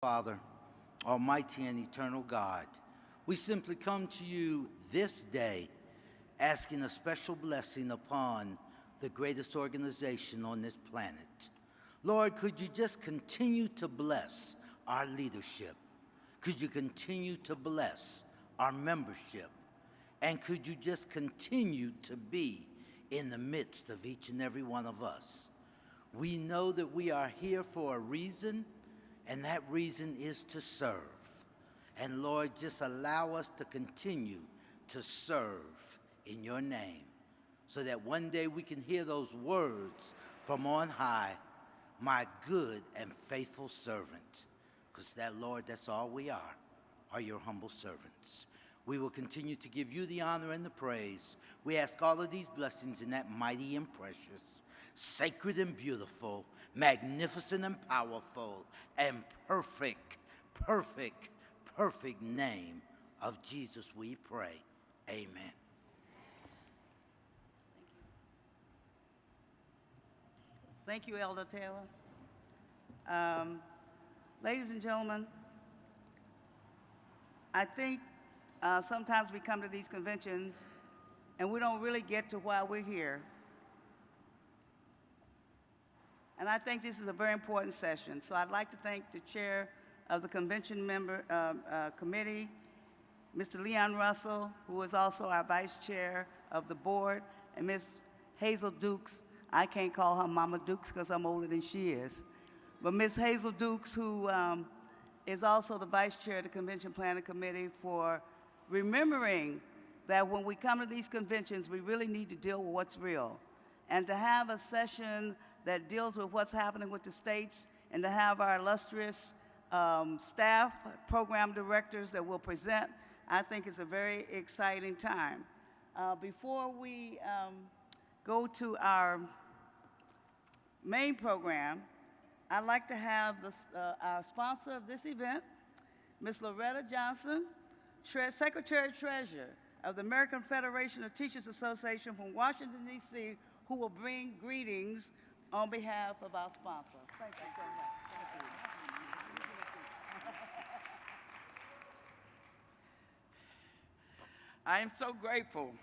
Father, Almighty and eternal God, we simply come to you this day asking a special blessing upon the greatest organization on this planet. Lord, could you just continue to bless our leadership? Could you continue to bless our membership? And could you just continue to be in the midst of each and every one of us? We know that we are here for a reason, and that reason is to serve. And Lord, just allow us to continue to serve in your name, so that one day we can hear those words from on high, my good and faithful servant. Because that, Lord, that's all we are your humble servants. We will continue to give you the honor and the praise. We ask all of these blessings in that mighty and precious, sacred and beautiful, magnificent and powerful, and perfect name of Jesus we pray. Amen. Thank you, Elder Taylor. Ladies and gentlemen, I think sometimes we come to these conventions and we don't really get to why we're here. And I think this is a very important session. So I'd like to thank the chair of the convention committee, Mr. Leon Russell, who is also our vice chair of the board, and Ms. Hazel Dukes. I can't call her Mama Dukes because I'm older than she is. But Ms. Hazel Dukes, who is also the vice chair of the Convention Planning Committee, for remembering that when we come to these conventions, we really need to deal with what's real. And to have a session that deals with what's happening with the states, and to have our illustrious staff, program directors that will present, I think is a very exciting time. Before we go to our main program, I'd like to have our sponsor of this event, Ms. Loretta Johnson, Secretary-Treasurer of the American Federation of Teachers Association from Washington, D.C., who will bring greetings on behalf of our sponsor. Thank you so much. Thank you. I am so grateful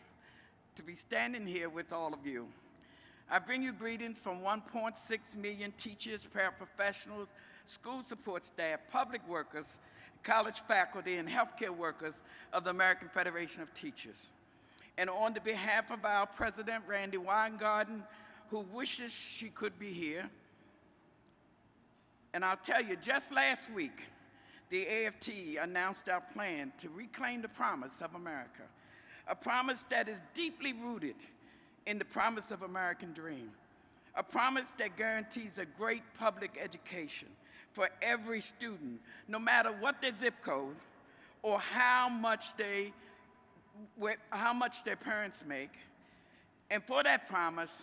to be standing here with all of you. I bring you greetings from 1.6 million teachers, paraprofessionals, school support staff, public workers, college faculty, and healthcare workers of the American Federation of Teachers. And on the behalf of our president, Randy Weingarten, who wishes she could be here, and I'll tell you, just last week, the AFT announced our plan to reclaim the promise of America, a promise that is deeply rooted in the promise of American dream, a promise that guarantees a great public education for every student, no matter what their zip code or how much their parents make. And for that promise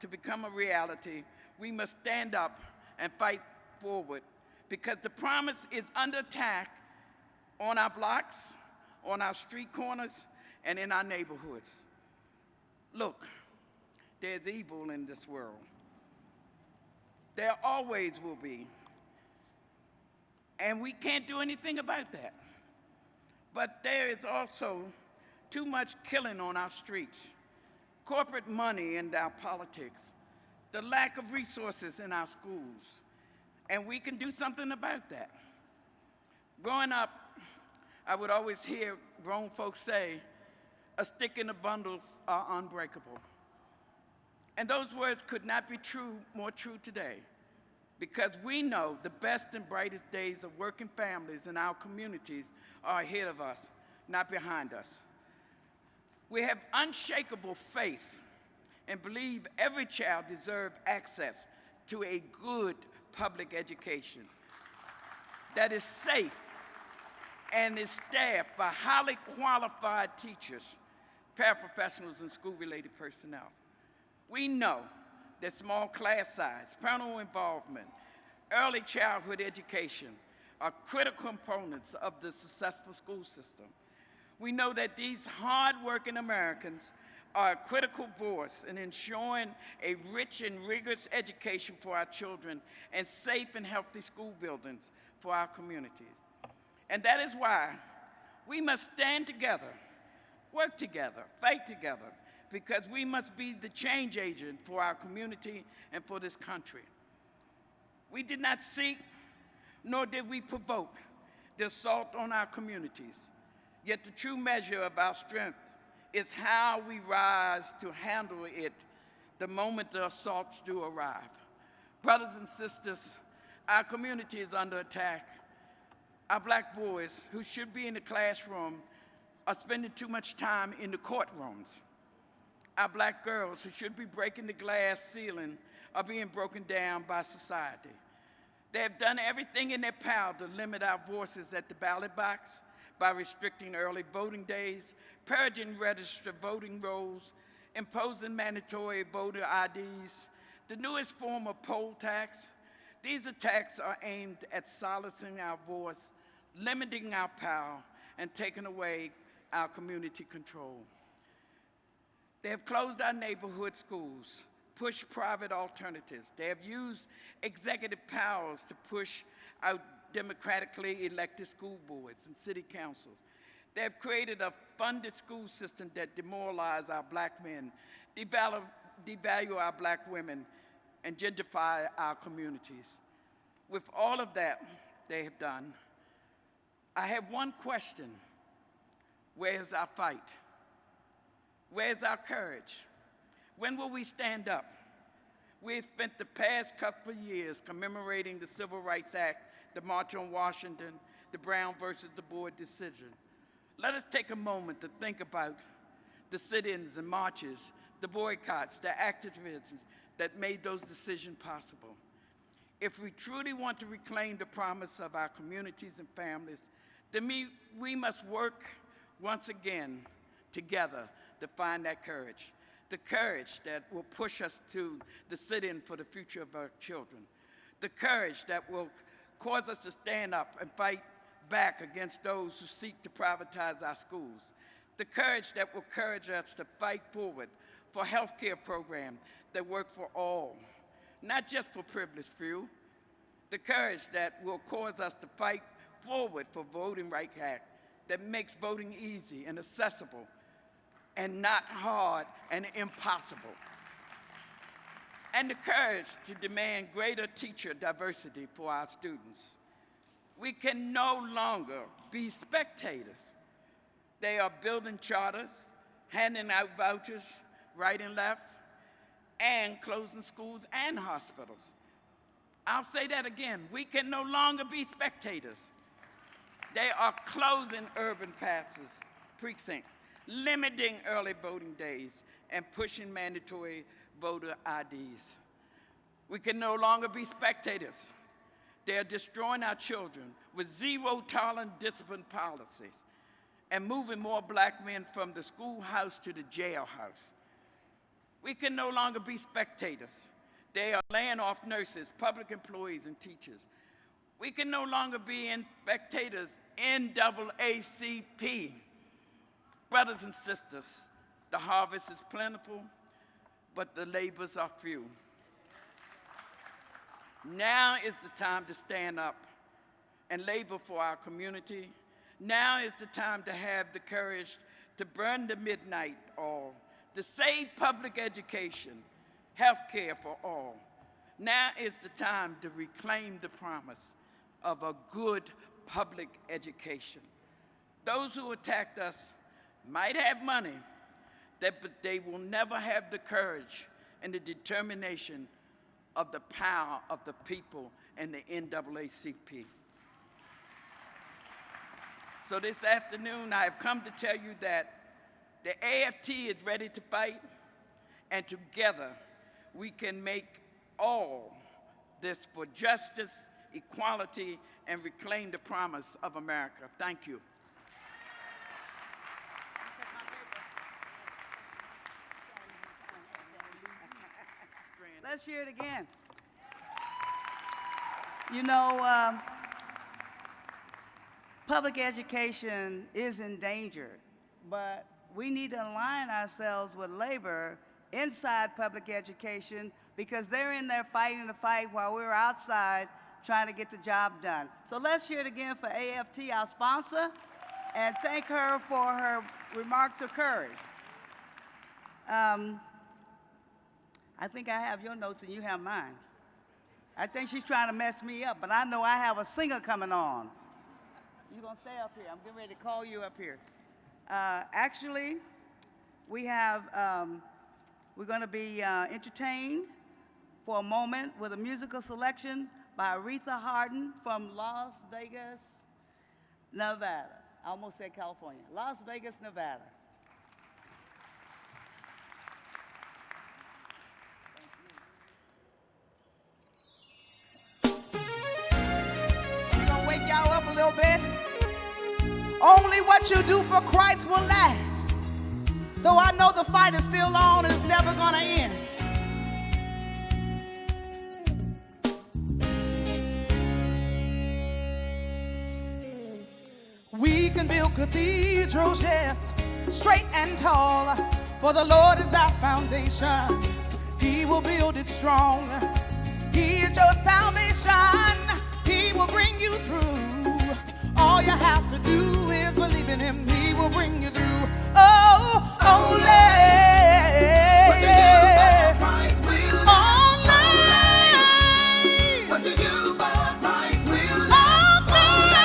to become a reality, we must stand up and fight forward, because the promise is under attack on our blocks, on our street corners, and in our neighborhoods. Look, there's evil in this world. There always will be. And we can't do anything about that. But there is also too much killing on our streets, corporate money in our politics, the lack of resources in our schools, and we can do something about that. Growing up, I would always hear grown folks say, "A stick in the bundles are unbreakable." And those words could not be more true today, because we know the best and brightest days of working families in our communities are ahead of us, not behind us. We have unshakable faith and believe every child deserves access to a good public education that is safe and is staffed by highly qualified teachers, paraprofessionals, and school-related personnel. We know that small class size, parental involvement, early childhood education are critical components of the successful school system. We know that these hard-working Americans are a critical voice in ensuring a rich and rigorous education for our children and safe and healthy school buildings for our communities. And that is why we must stand together, work together, fight together, because we must be the change agent for our community and for this country. We did not seek, nor did we provoke the assault on our communities. Yet the true measure of our strength is how we rise to handle it the moment the assaults do arrive. Brothers and sisters, our community is under attack. Our black boys who should be in the classroom are spending too much time in the courtrooms. Our black girls who should be breaking the glass ceiling are being broken down by society. They have done everything in their power to limit our voices at the ballot box by restricting early voting days, purging registered voting rolls, imposing mandatory voter IDs, the newest form of poll tax. These attacks are aimed at silencing our voice, limiting our power, and taking away our community control. They have closed our neighborhood schools, pushed private alternatives. They have used executive powers to push out democratically elected school boards and city councils. They have created a funded school system that demoralizes our black men, devalue our black women, and gentrify our communities. With all of that they have done, I have one question. Where's our fight? Where's our courage? When will we stand up? We have spent the past couple of years commemorating the Civil Rights Act, the March on Washington, the Brown versus the Board decision. Let us take a moment to think about the sit-ins and marches, the boycotts, the activism that made those decisions possible. If we truly want to reclaim the promise of our communities and families, then we must work once again together to find that courage. The courage that will push us to the sit-in for the future of our children. The courage that will cause us to stand up and fight back against those who seek to privatize our schools. The courage that will encourage us to fight forward for health care programs that work for all, not just for privileged few. The courage that will cause us to fight forward for Voting Rights Act that makes voting easy and accessible and not hard and impossible. And the courage to demand greater teacher diversity for our students. We can no longer be spectators. They are building charters, handing out vouchers right and left, and closing schools and hospitals. I'll say that again. We can no longer be spectators. They are closing urban precincts, limiting early voting days, and pushing mandatory voter IDs. We can no longer be spectators. They are destroying our children with zero-tolerance discipline policies and moving more black men from the schoolhouse to the jailhouse. We can no longer be spectators. They are laying off nurses, public employees, and teachers. We can no longer be spectators. NAACP. Brothers and sisters, the harvest is plentiful, but the labors are few. Now is the time to stand up and labor for our community. Now is the time to have the courage to burn the midnight oil, to save public education, health care for all. Now is the time to reclaim the promise of a good public education. Those who attacked us might have money, but they will never have the courage and the determination of the power of the people and the NAACP. So this afternoon, I have come to tell you that the AFT is ready to fight, and together we can make all this for justice, equality, and reclaim the promise of America. Thank you. Let's hear it again. You know, public education is endangered, but we need to align ourselves with labor inside public education because they're in there fighting the fight while we're outside trying to get the job done. So let's hear it again for AFT, our sponsor, and thank her for her remarks of courage. I think I have your notes and you have mine. I think she's trying to mess me up, but I know I have a singer coming on. You're gonna stay up here. I'm getting ready to call you up here. Actually, we have, we're gonna be entertained for a moment with a musical selection by Aretha Hardin from Las Vegas, Nevada. I almost said California. Las Vegas, Nevada. We're gonna wake y'all up a little bit. Only what you do for Christ will last. So I know the fight is still on and it's never gonna end. We can build cathedrals, yes, straight and tall. For the Lord is our foundation. He will build it strong. He is your salvation. He will bring you through. All you have to do is believe in Him. He will bring you through. Oh, only. What you do for Christ will last. Only. What you do for Christ will last. Only.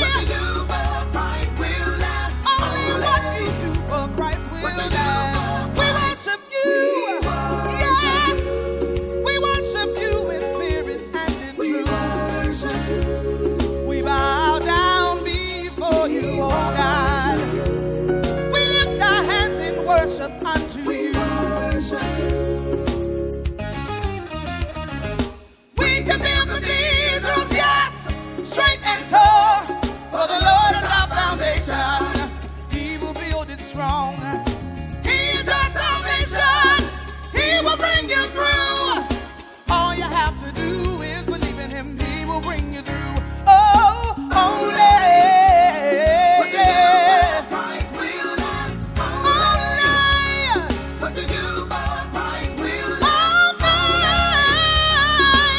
What you do for Christ will last. Only what you do for Christ will last. We worship you. Yes. We worship you in spirit and in truth. We bow down before you, oh God. We lift our hands in worship unto you. We can build cathedrals, yes, straight and tall. For the Lord is our foundation. He will build it strong. He is our salvation. He will bring you through. All you have to do is believe in Him. He will bring you through. Oh, only. What you do for Christ will last. Only. What you do for Christ will last. Only.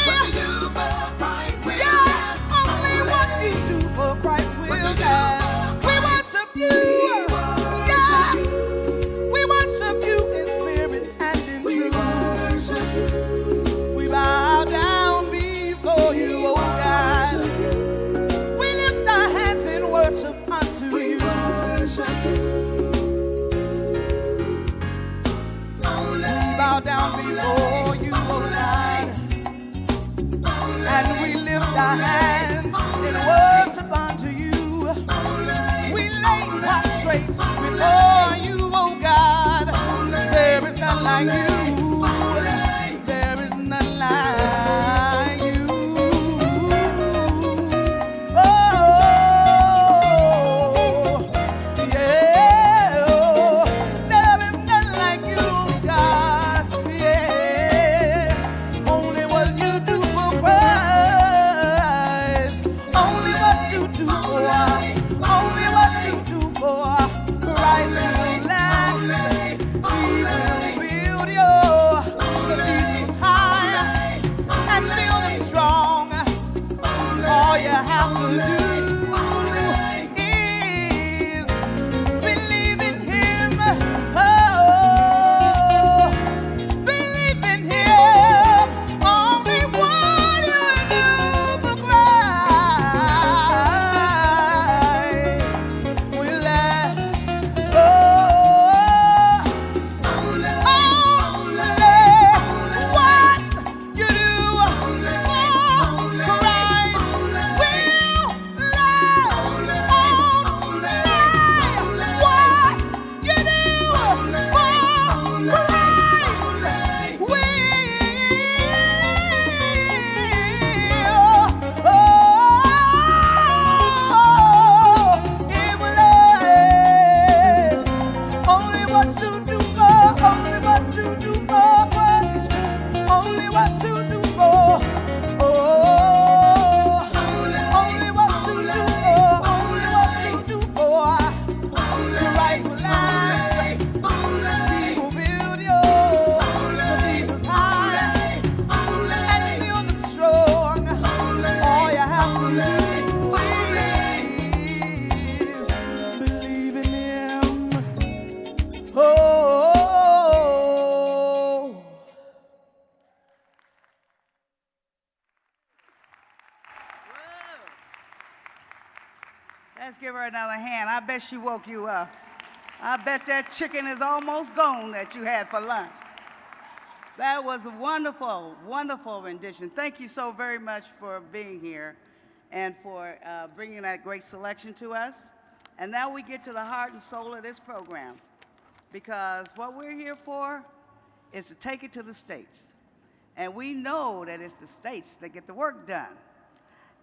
What you do for Christ will last. Only what you do for Christ will last. We worship you. Yes. We worship you in spirit and in truth. We bow down before you, oh God. We lift our hands in worship unto you. We bow down before you, oh God. And we lift our hands in worship unto you. We lay prostrate before you, oh God. There is none like you. There is none like you. Oh, yeah. There is none like you, God. Yes. Only what you do for Christ. Only what you do for. Only what you do for Christ will last. He will build your cathedrals high and build them strong. All you have to do is believe in Him. Oh, believe in Him. Only what you do for Christ will last. Oh, only what you do for Christ will last. Let's give her another hand. I bet she woke you up. I bet that chicken is almost gone that you had for lunch. That was a wonderful, wonderful rendition. Thank you so very much for being here and for bringing that great selection to us. And now we get to the heart and soul of this program, because what we're here for is to take it to the states. And we know that it's the states that get the work done.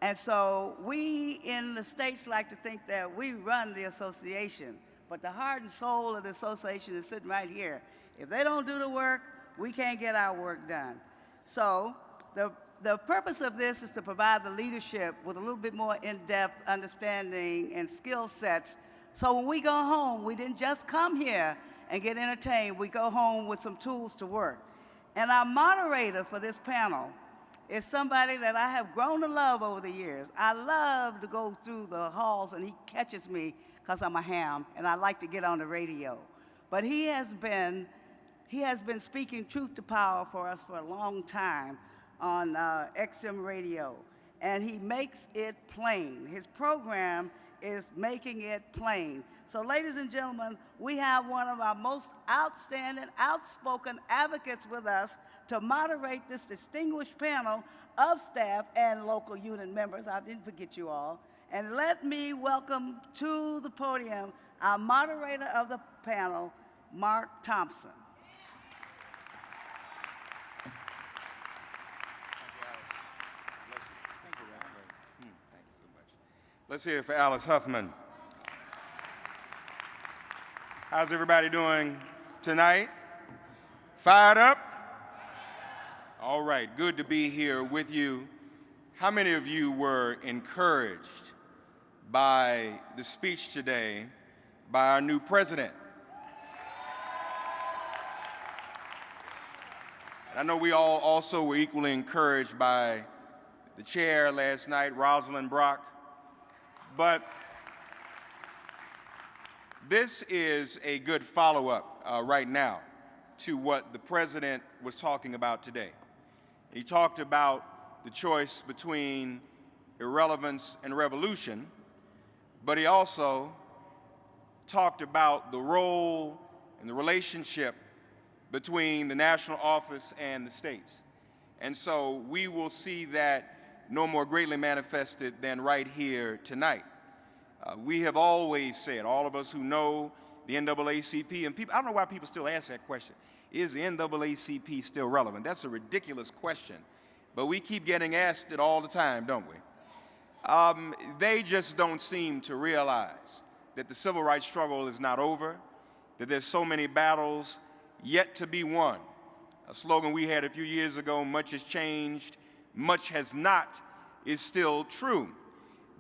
And so we in the states like to think that we run the association, but the heart and soul of the association is sitting right here. If they don't do the work, we can't get our work done. So the purpose of this is to provide the leadership with a little bit more in-depth understanding and skill sets. So when we go home, we didn't just come here and get entertained. We go home with some tools to work. And our moderator for this panel is somebody that I have grown to love over the years. I love to go through the halls and he catches me because I'm a ham and I like to get on the radio. But he has been speaking truth to power for us for a long time on XM radio, and he makes it plain. His program is making it plain. So ladies and gentlemen, we have one of our most outstanding, outspoken advocates with us to moderate this distinguished panel of staff and local unit members. I didn't forget you all. And let me welcome to the podium our moderator of the panel, Mark Thompson. Let's hear it for Alice Huffman. How's everybody doing tonight? Fired up? All right, good to be here with you. How many of you were encouraged by the speech today by our new president? I know we all also were equally encouraged by the chair last night, Rosalind Brock. But this is a good follow-up right now to what the president was talking about today. He talked about the choice between irrelevance and revolution, but he also talked about the role and the relationship between the national office and the states. And so we will see that no more greatly manifested than right here tonight. We have always said, all of us who know the NAACP, and people, I don't know why people still ask that question, is the NAACP still relevant? That's a ridiculous question, but we keep getting asked it all the time, don't we? They just don't seem to realize that the civil rights struggle is not over, that there's so many battles yet to be won. A slogan we had a few years ago, much has changed, much has not, is still true.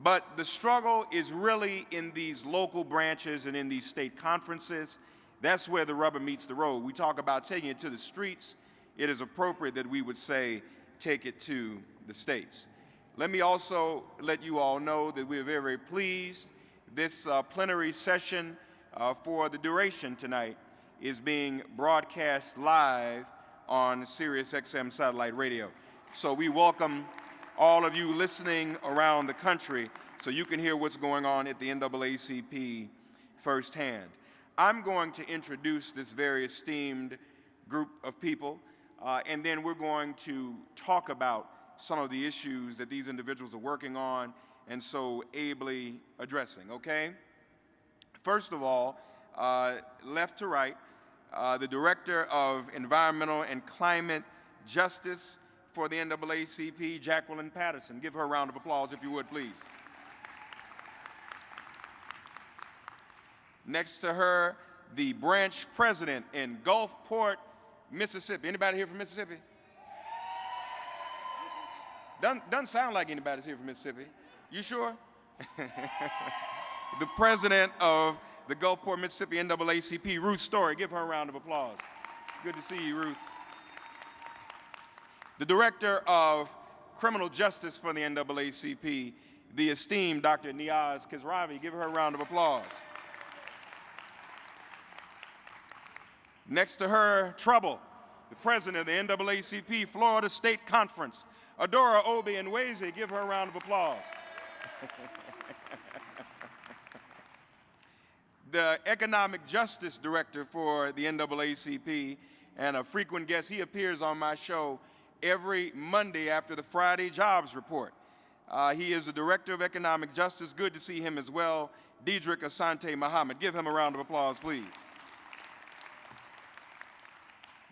But the struggle is really in these local branches and in these state conferences. That's where the rubber meets the road. We talk about taking it to the streets. It is appropriate that we would say, take it to the states. Let me also let you all know that we're very, very pleased. This plenary session for the duration tonight is being broadcast live on Sirius XM satellite radio. So we welcome all of you listening around the country so you can hear what's going on at the NAACP firsthand. I'm going to introduce this very esteemed group of people, and then we're going to talk about some of the issues that these individuals are working on and so ably addressing, okay? First of all, left to right, the Director of Environmental and Climate Justice for the NAACP, Jacqueline Patterson. Give her a round of applause if you would, please. Next to her, the branch president in Gulfport, Mississippi. Anybody here from Mississippi? Doesn't sound like anybody's here from Mississippi. You sure? The president of the Gulfport, Mississippi NAACP, Ruth Story. Give her a round of applause. Good to see you, Ruth. The Director of Criminal Justice for the NAACP, the esteemed Dr. Niaz Kizravi. Give her a round of applause. Next to her, Trouble, the president of the NAACP Florida State Conference, Adora Obi Nweze. Give her a round of applause. the Economic Justice Director for the NAACP and a frequent guest. He appears on my show every Monday after the Friday Jobs Report. He is the Director of Economic Justice. Good to see him as well, Diedrich Asante Muhammad. Give him a round of applause, please.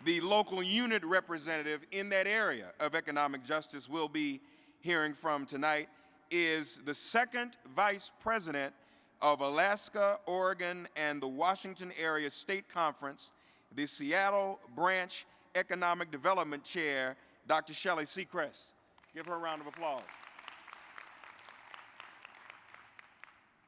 The local unit representative in that area of economic justice we'll be hearing from tonight is the second Vice President of Alaska, Oregon, and the Washington Area State Conference, the Seattle Branch Economic Development Chair, Dr. Shelley Seacrest. Give her a round of applause.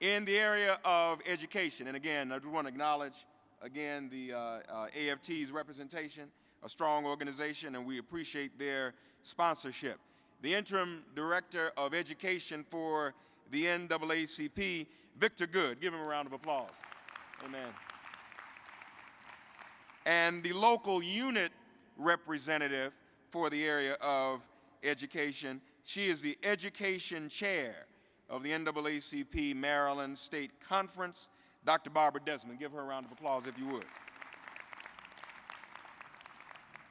In the area of education, and again, I do want to acknowledge again the AFT's representation, a strong organization, and we appreciate their sponsorship. The Interim Director of Education for the NAACP, Victor Good. Give him a round of applause. Amen. And the local unit representative for the area of education, she is the Education Chair of the NAACP Maryland State Conference, Dr. Barbara Desmond. Give her a round of applause if you would.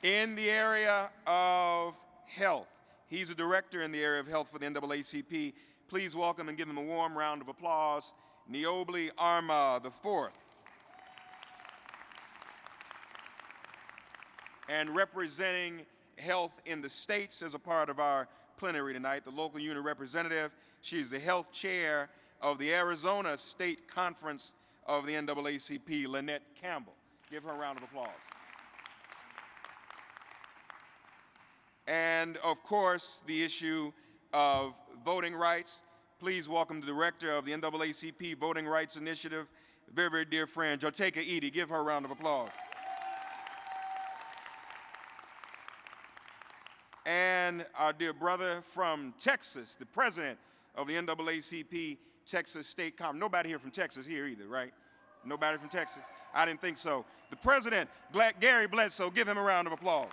In the area of health, he's a director in the area of health for the NAACP. Please welcome and give him a warm round of applause, Niobli Arma IV. And representing health in the states as a part of our plenary tonight, the local unit representative, she's the health chair of the Arizona State Conference of the NAACP, Lynette Campbell. Give her a round of applause. And of course, the issue of voting rights. Please welcome the director of the NAACP Voting Rights Initiative, very, very dear friend, Joteka Edie. Give her a round of applause. And our dear brother from Texas, the president of the NAACP Texas State Conference. Nobody here from Texas here either, right? Nobody from Texas? I didn't think so. The president, Gary Bledsoe. Give him a round of applause.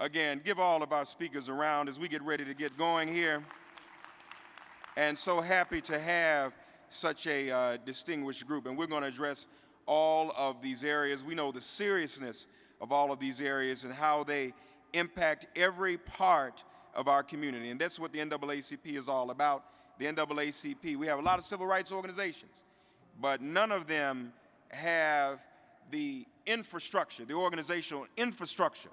Again, give all of our speakers a round as we get ready to get going here. And so happy to have such a distinguished group. And we're going to address all of these areas. We know the seriousness of all of these areas and how they impact every part of our community. And that's what the NAACP is all about. The NAACP, we have a lot of civil rights organizations, but none of them have the infrastructure, the organizational infrastructure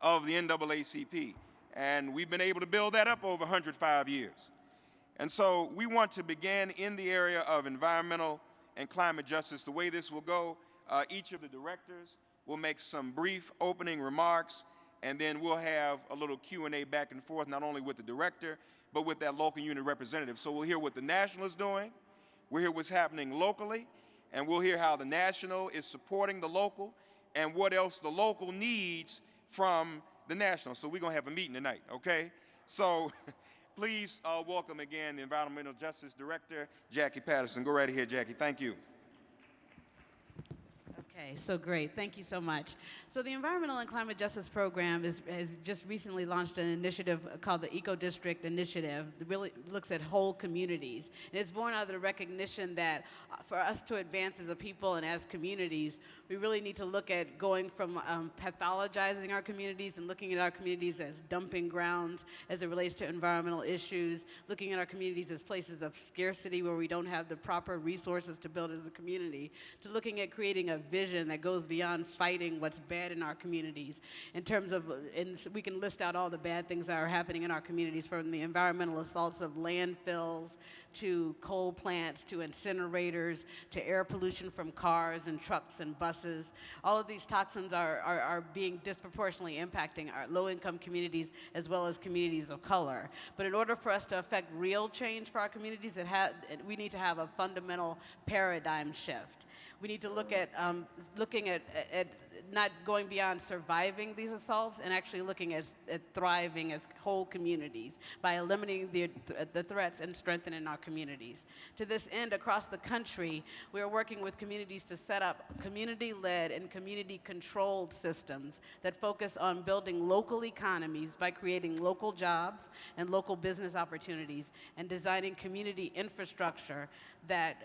of the NAACP. And we've been able to build that up over 105 years. And so we want to begin in the area of environmental and climate justice. The way this will go, each of the directors will make some brief opening remarks, and then we'll have a little Q&A back and forth, not only with the director, but with that local unit representative. So we'll hear what the national is doing, we'll hear what's happening locally, and we'll hear how the national is supporting the local, and what else the local needs from the national. So we're going to have a meeting tonight, okay? So please welcome again the Environmental Justice Director, Jackie Patterson. Go right ahead, Jackie. Thank you. Okay, so great. Thank you so much. So the Environmental and Climate Justice Program has just recently launched an initiative called the Eco District Initiative that really looks at whole communities. And it's born out of the recognition that for us to advance as a people and as communities, we really need to look at going from pathologizing our communities and looking at our communities as dumping grounds as it relates to environmental issues, looking at our communities as places of scarcity where we don't have the proper resources to build as a community, to looking at creating a vision that goes beyond fighting what's bad in our communities in terms of, and we can list out all the bad things that are happening in our communities, from the environmental assaults of landfills to coal plants to incinerators to air pollution from cars and trucks and buses. All of these toxins are being disproportionately impacting our low-income communities as well as communities of color. But in order for us to affect real change for our communities, we need to have a fundamental paradigm shift. We need to look at not going beyond surviving these assaults and actually looking at thriving as whole communities by eliminating the threats and strengthening our communities. To this end, across the country, we are working with communities to set up community-led and community-controlled systems that focus on building local economies by creating local jobs and local business opportunities and designing community infrastructure that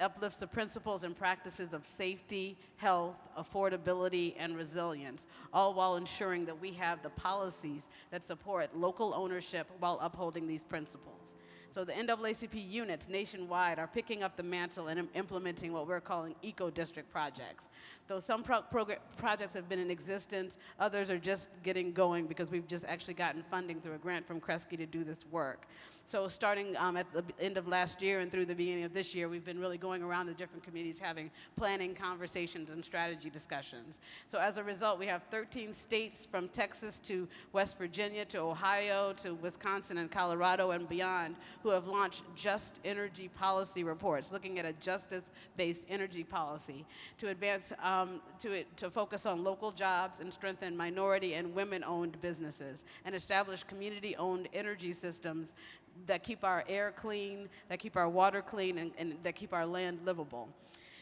uplifts the principles and practices of safety, health, affordability, and resilience, all while ensuring that we have the policies that support local ownership while upholding these principles. So the NAACP units nationwide are picking up the mantle and implementing what we're calling eco-district projects. Though some projects have been in existence, others are just getting going because we've just actually gotten funding through a grant from Kresge to do this work. So starting at the end of last year and through the beginning of this year, we've been really going around to different communities having planning conversations and strategy discussions. So as a result, we have 13 states from Texas to West Virginia to Ohio to Wisconsin and Colorado and beyond who have launched just energy policy reports, looking at a justice-based energy policy to advance, to focus on local jobs and strengthen minority and women-owned businesses and establish community-owned energy systems that keep our air clean, that keep our water clean, and that keep our land livable,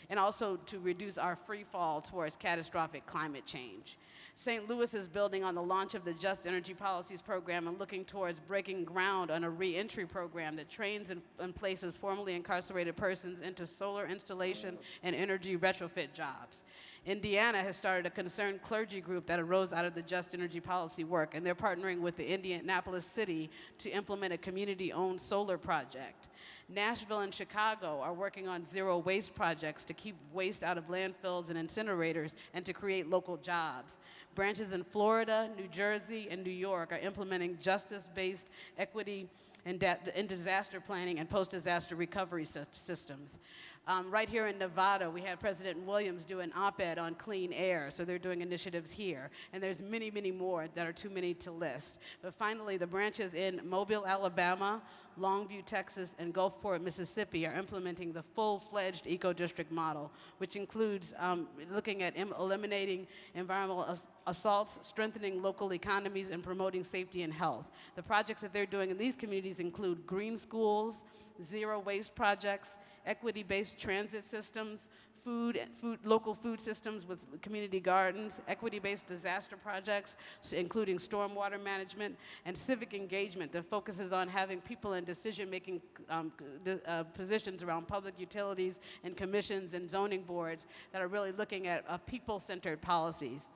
and also to reduce our free fall towards catastrophic climate change. St. Louis is building on the launch of the Just Energy Policies program and looking towards breaking ground on a reentry program that trains and places formerly incarcerated persons into solar installation and energy retrofit jobs. Indiana has started a concerned clergy group that arose out of the Just Energy Policy work, and they're partnering with the Indianapolis City to implement a community-owned solar project. Nashville and Chicago are working on zero waste projects to keep waste out of landfills and incinerators and to create local jobs. Branches in Florida, New Jersey, and New York are implementing justice-based equity and disaster planning and post-disaster recovery systems. Right here in Nevada, we had President Williams do an op-ed on clean air, so they're doing initiatives here. And there's many, many more that are too many to list. But finally, the branches in Mobile, Alabama, Longview, Texas, and Gulfport, Mississippi are implementing the full-fledged eco-district model, which includes looking at eliminating environmental assaults, strengthening local economies, and promoting safety and health. The projects that they're doing in these communities include green schools, zero waste projects, equity-based transit systems, local food systems with community gardens, equity-based disaster projects, including stormwater management, and civic engagement that focuses on having people in decision-making positions around public utilities and commissions and zoning boards that are really looking at people-centered policies.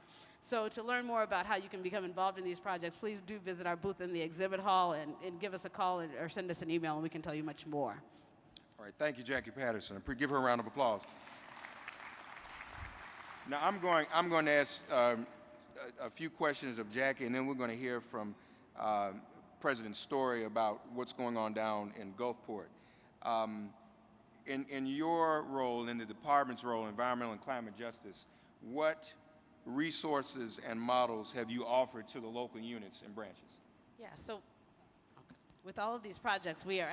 So to learn more about how you can become involved in these projects, please do visit our booth in the exhibit hall and give us a call or send us an email and we can tell you much more. All right, thank you, Jackie Patterson. Give her a round of applause. Now, I'm going to ask a few questions of Jackie, and then we're going to hear from President Story about what's going on down in Gulfport. In your role, in the department's role, environmental and climate justice, what resources and models have you offered to the local units and branches? Yeah, so with all of these projects, we're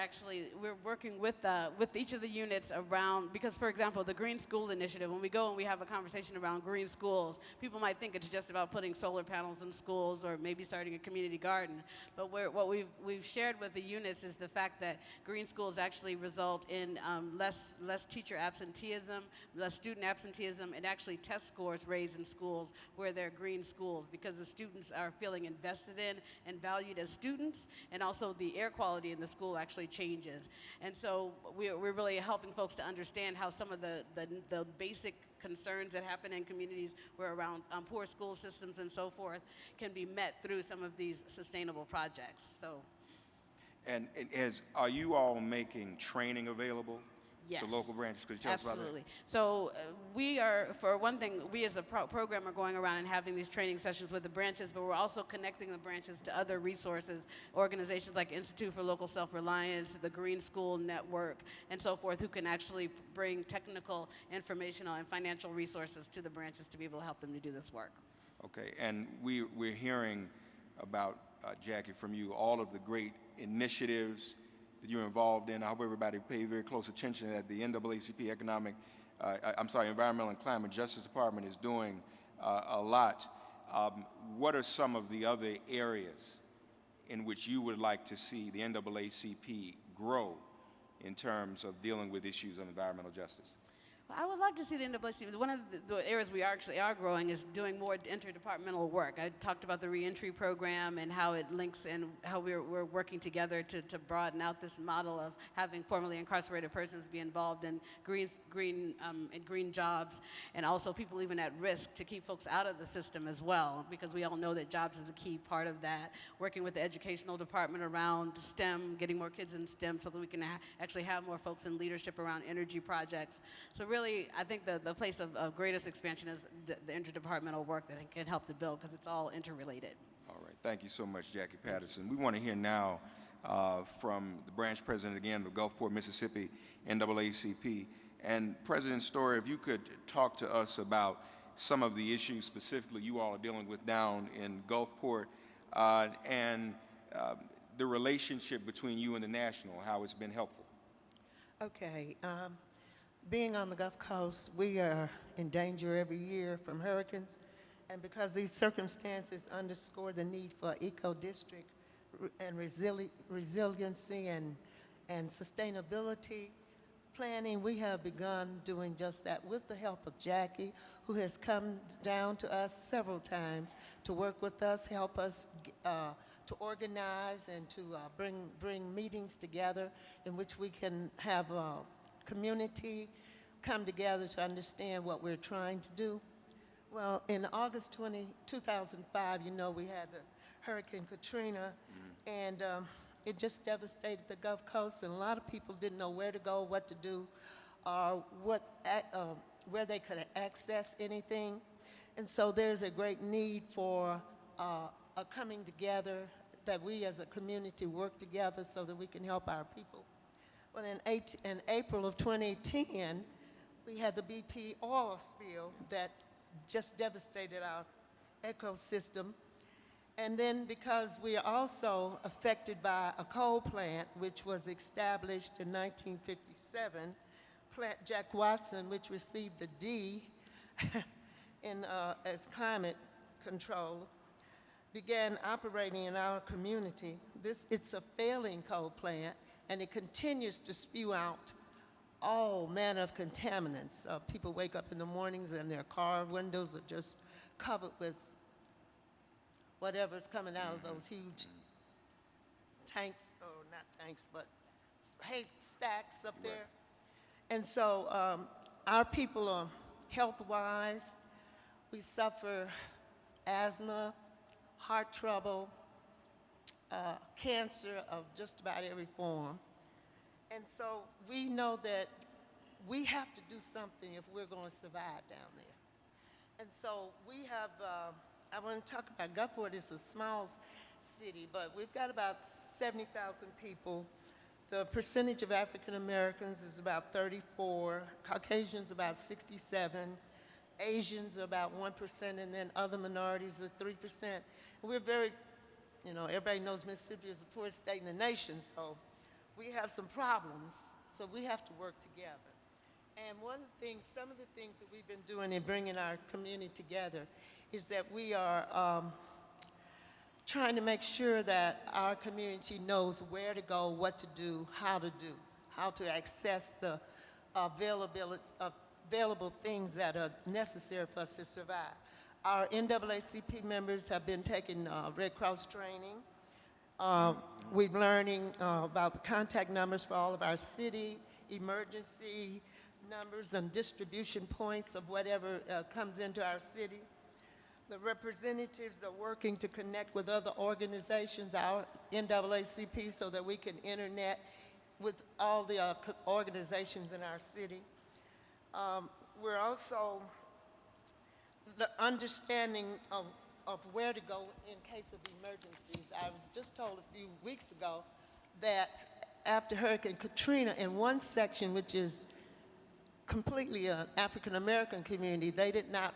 working with each of the units around, because for example, the Green School Initiative, when we go and we have a conversation around green schools, people might think it's just about putting solar panels in schools or maybe starting a community garden. But what we've shared with the units is the fact that green schools actually result in less teacher absenteeism, less student absenteeism, and actually test scores raised in schools where they're green schools because the students are feeling invested in and valued as students, and also the air quality in the school actually changes. And so we're really helping folks to understand how some of the basic concerns that happen in communities where around poor school systems and so forth can be met through some of these sustainable projects. So. And are you all making training available? Yes. To local branches? Could you tell us about that? Absolutely. So we are, for one thing, we as a program are going around and having these training sessions with the branches, but we're also connecting the branches to other resources, organizations like Institute for Local Self-Reliance, the Green School Network, and so forth, who can actually bring technical, informational, and financial resources to the branches to be able to help them to do this work. Okay, and we're hearing about, Jackie, from you, all of the great initiatives that you're involved in. I hope everybody pays very close attention that the NAACP Environmental and Climate Justice Department is doing a lot. What are some of the other areas in which you would like to see the NAACP grow in terms of dealing with issues of environmental justice? I would love to see the NAACP. One of the areas we actually are growing is doing more interdepartmental work. I talked about the reentry program and how it links and how we're working together to broaden out this model of having formerly incarcerated persons be involved in green jobs, and also people even at risk, to keep folks out of the system as well, because we all know that jobs is a key part of that. Working with the educational department around STEM, getting more kids in STEM so that we can actually have more folks in leadership around energy projects. So really, I think the place of greatest expansion is the interdepartmental work that it can help to build, because it's all interrelated. All right. Thank you so much, Jackie Patterson. We want to hear now from the branch president again of Gulfport, Mississippi, NAACP. And President Story, if you could talk to us about some of the issues specifically you all are dealing with down in Gulfport, and the relationship between you and the National, how it's been helpful. Okay. Being on the Gulf Coast, we are in danger every year from hurricanes, and because these circumstances underscore the need for eco-district and resiliency and sustainability planning, we have begun doing just that with the help of Jackie, who has come down to us several times to work with us, help us to organize and to bring meetings together in which we can have community come together to understand what we're trying to do. Well, in August 2005, you know, we had the Hurricane Katrina, and it just devastated the Gulf Coast, and a lot of people didn't know where to go, what to do, or where they could access anything. And so there's a great need for a coming together, that we as a community work together so that we can help our people. Well, in April of 2010, we had the BP oil spill that just devastated our ecosystem. And then because we are also affected by a coal plant, which was established in 1957, Plant Jack Watson, which received a D as climate control, began operating in our community. It's a failing coal plant, and it continues to spew out all manner of contaminants. People wake up in the mornings and their car windows are just covered with whatever's coming out of those huge tanks, or not tanks, but hay stacks up there. And so our people are health-wise, we suffer asthma, heart trouble, cancer of just about every form. And so we know that we have to do something if we're going to survive down there. And so we have, I want to talk about Gulfport. It's a small city, but we've got about 70,000 people. The percentage of African Americans is about 34, Caucasians about 67, Asians are about 1%, and then other minorities are 3%. And we're very, you know, everybody knows Mississippi is the poorest state in the nation, so we have some problems, so we have to work together. And some of the things that we've been doing in bringing our community together is that we are trying to make sure that our community knows where to go, what to do, how to access the available things that are necessary for us to survive. Our NAACP members have been taking Red Cross training. We're learning about the contact numbers for all of our city, emergency numbers and distribution points of whatever comes into our city. The representatives are working to connect with other organizations, our NAACP, so that we can internet with all the organizations in our city. We're also understanding of where to go in case of emergencies. I was just told a few weeks ago that after Hurricane Katrina, in one section, which is completely an African American community, they did not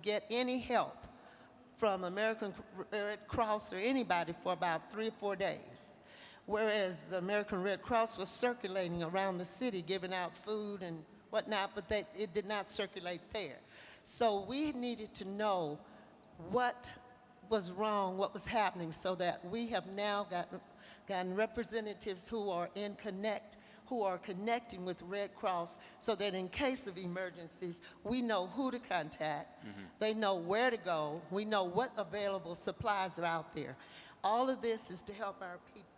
get any help from American Red Cross or anybody for about 3 or 4 days, whereas the American Red Cross was circulating around the city, giving out food and whatnot, but it did not circulate there. So we needed to know what was wrong, what was happening, so that we have now gotten representatives who are connecting with Red Cross, so that in case of emergencies, we know who to contact. They know where to go. We know what available supplies are out there. All of this is to help our people.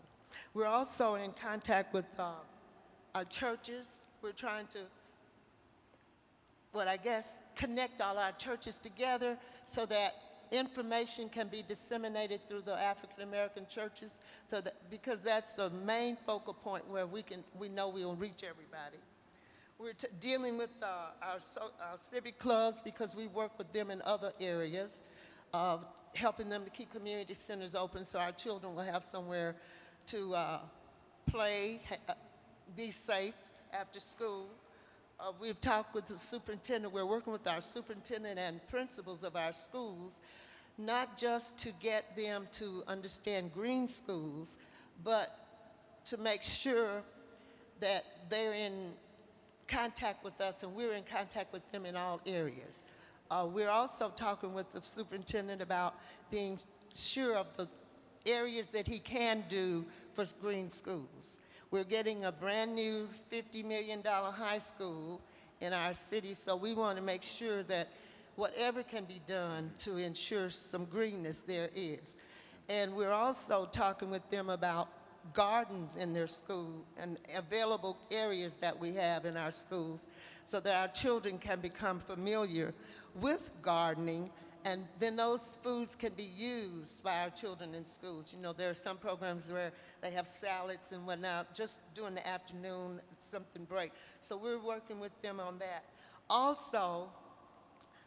We're also in contact with our churches. We're trying to, connect all our churches together so that information can be disseminated through the African American churches, because that's the main focal point where we know we will reach everybody. We're dealing with our civic clubs, because we work with them in other areas, helping them to keep community centers open so our children will have somewhere to play, be safe after school. We've talked with the superintendent. We're working with our superintendent and principals of our schools, not just to get them to understand green schools, but to make sure that they're in contact with us and we're in contact with them in all areas. We're also talking with the superintendent about being sure of the areas that he can do for green schools. We're getting a brand new $50 million high school in our city, so we want to make sure that whatever can be done to ensure some greenness there is. And we're also talking with them about gardens in their school and available areas that we have in our schools, so that our children can become familiar with gardening, and then those foods can be used by our children in schools. You know, there are some programs where they have salads and whatnot, just during the afternoon, something break. So we're working with them on that. Also,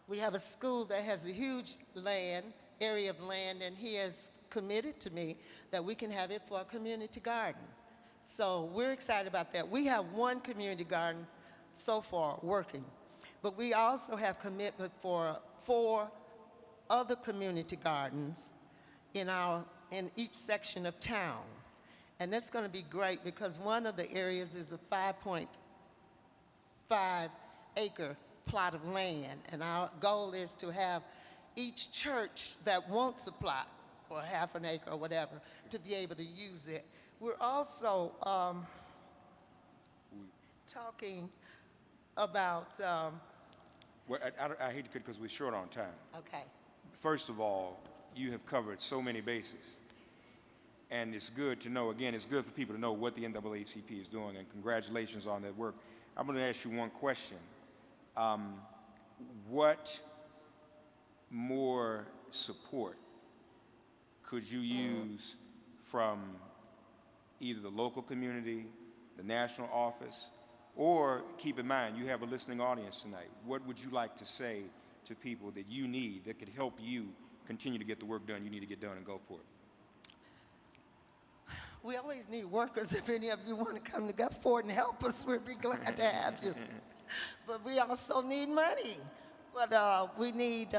we have a school that has a huge area of land, and he has committed to me that we can have it for a community garden. So we're excited about that. We have one community garden so far working, but we also have commitment for 4 other community gardens in each section of town. And that's going to be great, because one of the areas is a 5.5 acre plot of land, and our goal is to have each church that wants a plot, or half an acre or whatever, to be able to use it. We're also talking about, Well, I hate to cut because we're short on time. okay. First of all, you have covered so many bases. And it's good to know, again, it's good for people to know what the NAACP is doing, and congratulations on that work. I'm going to ask you one question. What more support could you use from either the local community, the national office, or keep in mind, you have a listening audience tonight. What would you like to say to people that you need, that could help you continue to get the work done you need to get done in Gulfport? We always need workers. If any of you want to come to Gulfport and help us, we'd be glad to have you. But we also need money. But we need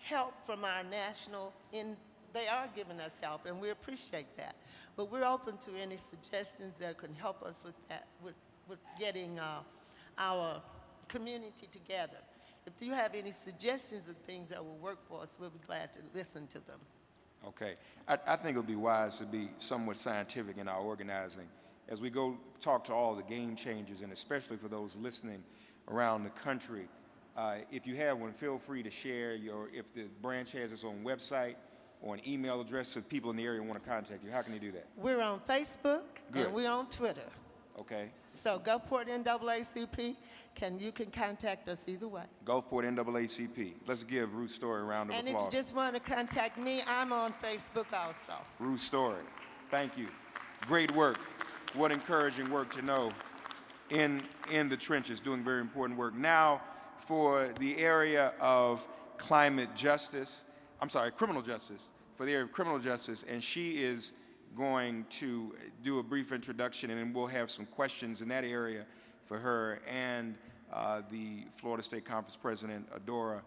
help from our national, they are giving us help, and we appreciate that. But we're open to any suggestions that can help us with that, with getting our community together. If you have any suggestions of things that will work for us, we'll be glad to listen to them. Okay. I think it would be wise to be somewhat scientific in our organizing. As we go talk to all the game changers, and especially for those listening around the country, if you have one, feel free to share if the branch has its own website or an email address, if people in the area want to contact you. How can they do that? We're on Facebook, Good. and we're on Twitter. Okay. So Gulfport NAACP, you can contact us either way. Gulfport NAACP. Let's give Ruth Story a round of And if applause. you just want to contact me, I'm on Facebook also. Ruth Story. Thank you. Great work. What encouraging work to know in the trenches, doing very important work. Now, for the area of criminal justice, for the area of criminal justice, and she is going to do a brief introduction, and then we'll have some questions in that area for her and the Florida State Conference President, Adora.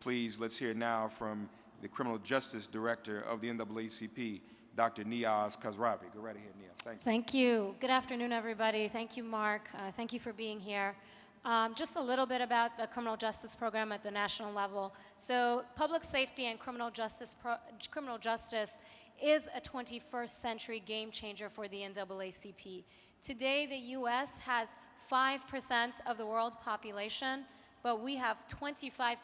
Please, let's hear now from the Criminal Justice Director of the NAACP, Dr. Niaz Khosravi. Go right ahead, Niaz. Thank you. Thank you. Good afternoon, everybody. Thank you, Mark. Thank you for being here. Just a little bit about the criminal justice program at the national level. So public safety and criminal justice is a 21st century game changer for the NAACP. Today, the U.S. has 5% of the world population, but we have 25%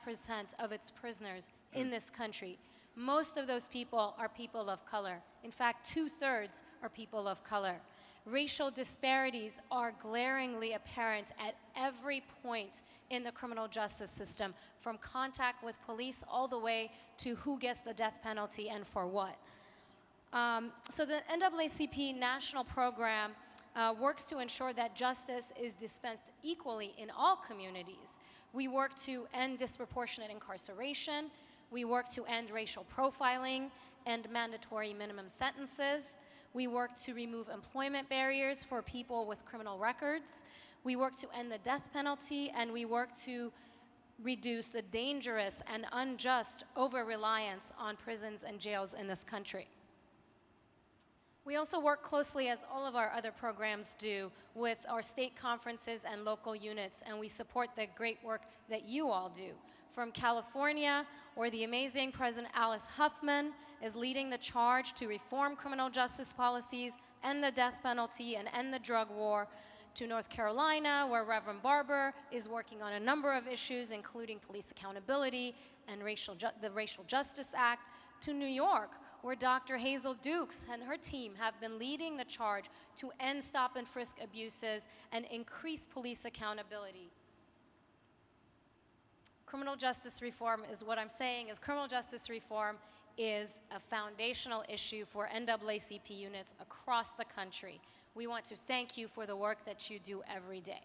of its prisoners in this country. Most of those people are people of color. In fact, 2/3 are people of color. Racial disparities are glaringly apparent at every point in the criminal justice system, from contact with police all the way to who gets the death penalty and for what. So the NAACP national program works to ensure that justice is dispensed equally in all communities. We work to end disproportionate incarceration. We work to end racial profiling and mandatory minimum sentences. We work to remove employment barriers for people with criminal records. We work to end the death penalty, and we work to reduce the dangerous and unjust over-reliance on prisons and jails in this country. We also work closely, as all of our other programs do, with our state conferences and local units, and we support the great work that you all do. From California, where the amazing President Alice Huffman is leading the charge to reform criminal justice policies, end the death penalty, and end the drug war, to North Carolina, where Reverend Barber is working on a number of issues, including police accountability and the Racial Justice Act, to New York, where Dr. Hazel Dukes and her team have been leading the charge to end stop and frisk abuses and increase police accountability. Criminal justice reform is what I'm saying is criminal justice reform is a foundational issue for NAACP units across the country. We want to thank you for the work that you do every day.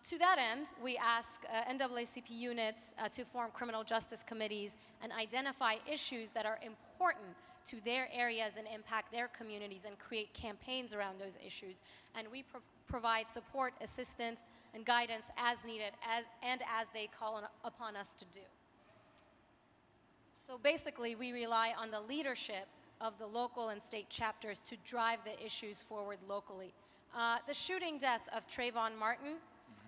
To that end, we ask NAACP units to form criminal justice committees and identify issues that are important to their areas and impact their communities, and create campaigns around those issues. And we provide support, assistance, and guidance as needed as they call upon us to do. So basically, we rely on the leadership of the local and state chapters to drive the issues forward locally. The shooting death of Trayvon Martin,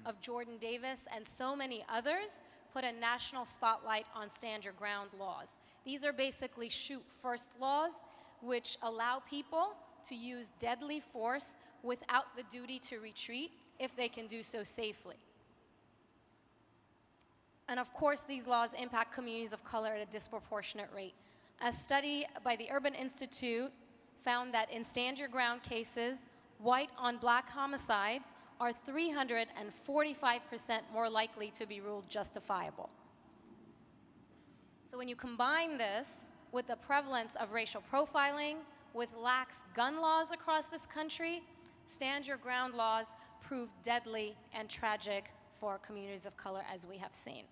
of Jordan Davis, and so many others put a national spotlight on stand your ground laws. These are basically shoot first laws, which allow people to use deadly force without the duty to retreat if they can do so safely. And of course, these laws impact communities of color at a disproportionate rate. A study by the Urban Institute found that in stand your ground cases, white on black homicides are 345% more likely to be ruled justifiable. So when you combine this with the prevalence of racial profiling, with lax gun laws across this country, stand your ground laws prove deadly and tragic for communities of color, as we have seen.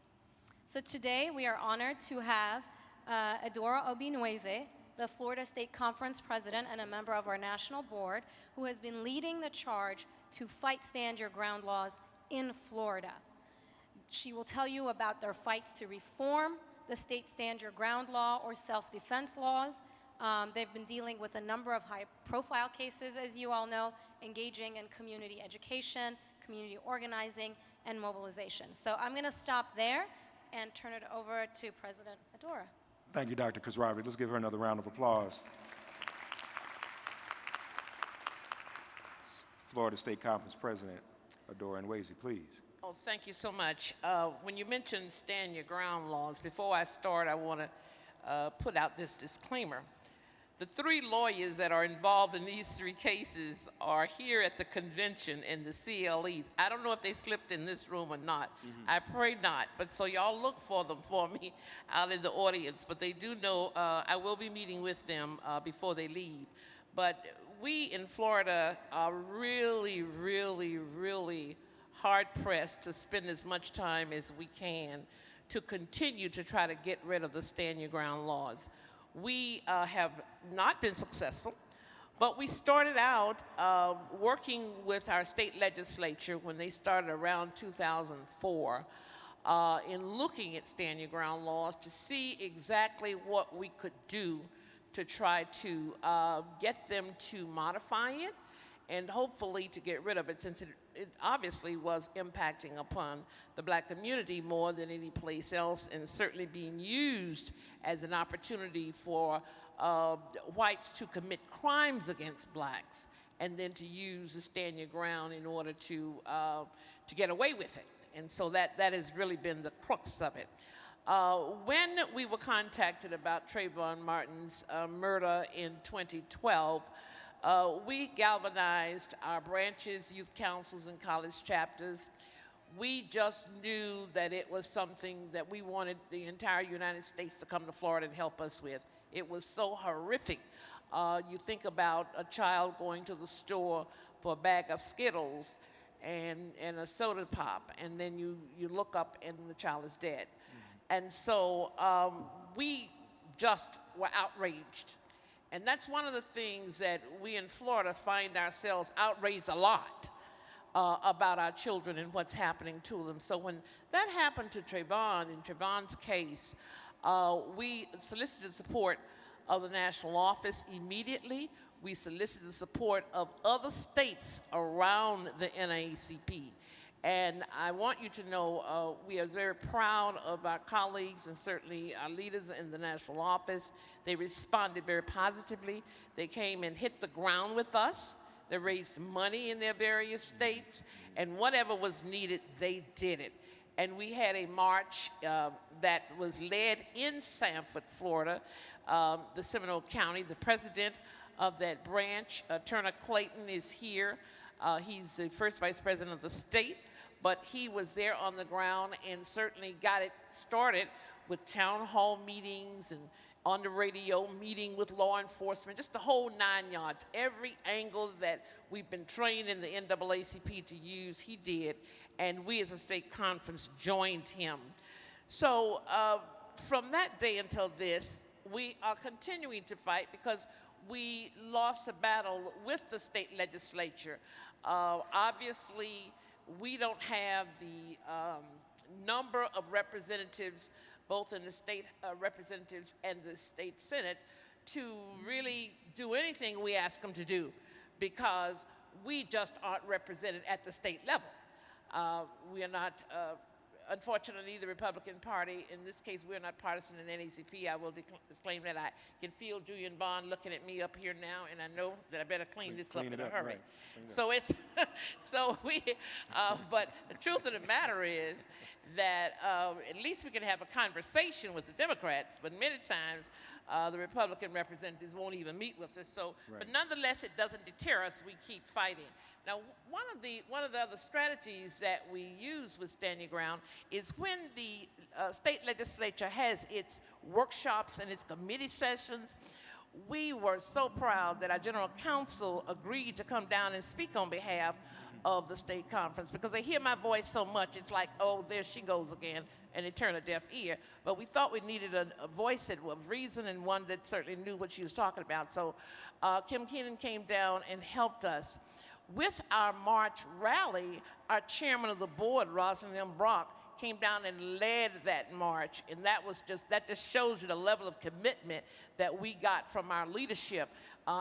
So today we are honored to have Adora Obi-Nweze, the Florida State Conference president and a member of our national board, who has been leading the charge to fight stand your ground laws in Florida. She will tell you about their fights to reform the state stand your ground law or self-defense laws. They've been dealing with a number of high-profile cases, as you all know, engaging in community education, community organizing, and mobilization. So I'm going to stop there and turn it over to President Adora. Thank you, Dr. Khosravi. Let's give her another round of applause. Florida State Conference President Adora Nweze, please. Oh, thank you so much. When you mentioned stand your ground laws, before I start, I want to put out this disclaimer. The three lawyers that are involved in these three cases are here at the convention in the CLEs. I don't know if they slipped in this room or not. I pray not, but so y'all look for them for me out in the audience. But they do know I will be meeting with them before they leave. But we in Florida are really, really, really hard-pressed to spend as much time as we can to continue to try to get rid of the stand your ground laws. We have not been successful, but we started out working with our state legislature when they started around 2004 in looking at stand your ground laws to see exactly what we could do to try to get them to modify it and hopefully to get rid of it, since it obviously was impacting upon the black community more than any place else, and certainly being used as an opportunity for whites to commit crimes against blacks, and then to use the stand your ground in order to get away with it. And so that has really been the crux of it. When we were contacted about Trayvon Martin's murder in 2012, we galvanized our branches, youth councils, and college chapters. We just knew that it was something that we wanted the entire United States to come to Florida and help us with. It was so horrific. You think about a child going to the store for a bag of Skittles and a soda pop, and then you look up and the child is dead. And so we just were outraged. And that's one of the things that we in Florida find ourselves outraged a lot about our children and what's happening to them. So when that happened to Trayvon, in Trayvon's case, we solicited support of the national office immediately. We solicited the support of other states around the NAACP. And I want you to know we are very proud of our colleagues and certainly our leaders in the national office. They responded very positively. They came and hit the ground with us. They raised money in their various states, and whatever was needed, they did it. And we had a march that was led in Sanford, Florida, the Seminole County. The president of that branch, Turner Clayton, is here. He's the first vice president of the state, but he was there on the ground and certainly got it started with town hall meetings and on the radio, meeting with law enforcement, just the whole 9 yards. Every angle that we've been trained in the NAACP to use, he did, and we as a state conference joined him. So from that day until this, we are continuing to fight because we lost a battle with the state legislature. Obviously, we don't have the number of representatives, both in the state representatives and the state senate, to really do anything we ask them to do because we just aren't represented at the state level. We are not, unfortunately, the Republican Party, in this case, we're not partisan in NAACP. I will disclaim that. I can feel Julian Bond looking at me up here now, and I know that I better clean this up in a hurry. Right. So it's, so we, but the truth of the matter is that at least we can have a conversation with the Democrats, but many times the Republican representatives won't even meet with us. So, right. But nonetheless, it doesn't deter us. We keep fighting. Now, one of the other strategies that we use with Stand Your Ground is when the state legislature has its workshops and its committee sessions. We were so proud that our general counsel agreed to come down and speak on behalf of the state conference because they hear my voice so much, it's like, oh, there she goes again, and they turn a deaf ear. But we thought we needed a voice of reason and one that certainly knew what she was talking about. So Kim Keenan came down and helped us. With our March rally, our chairman of the board, Rosalind M. Brock, came down and led that march, and that just shows you the level of commitment that we got from our leadership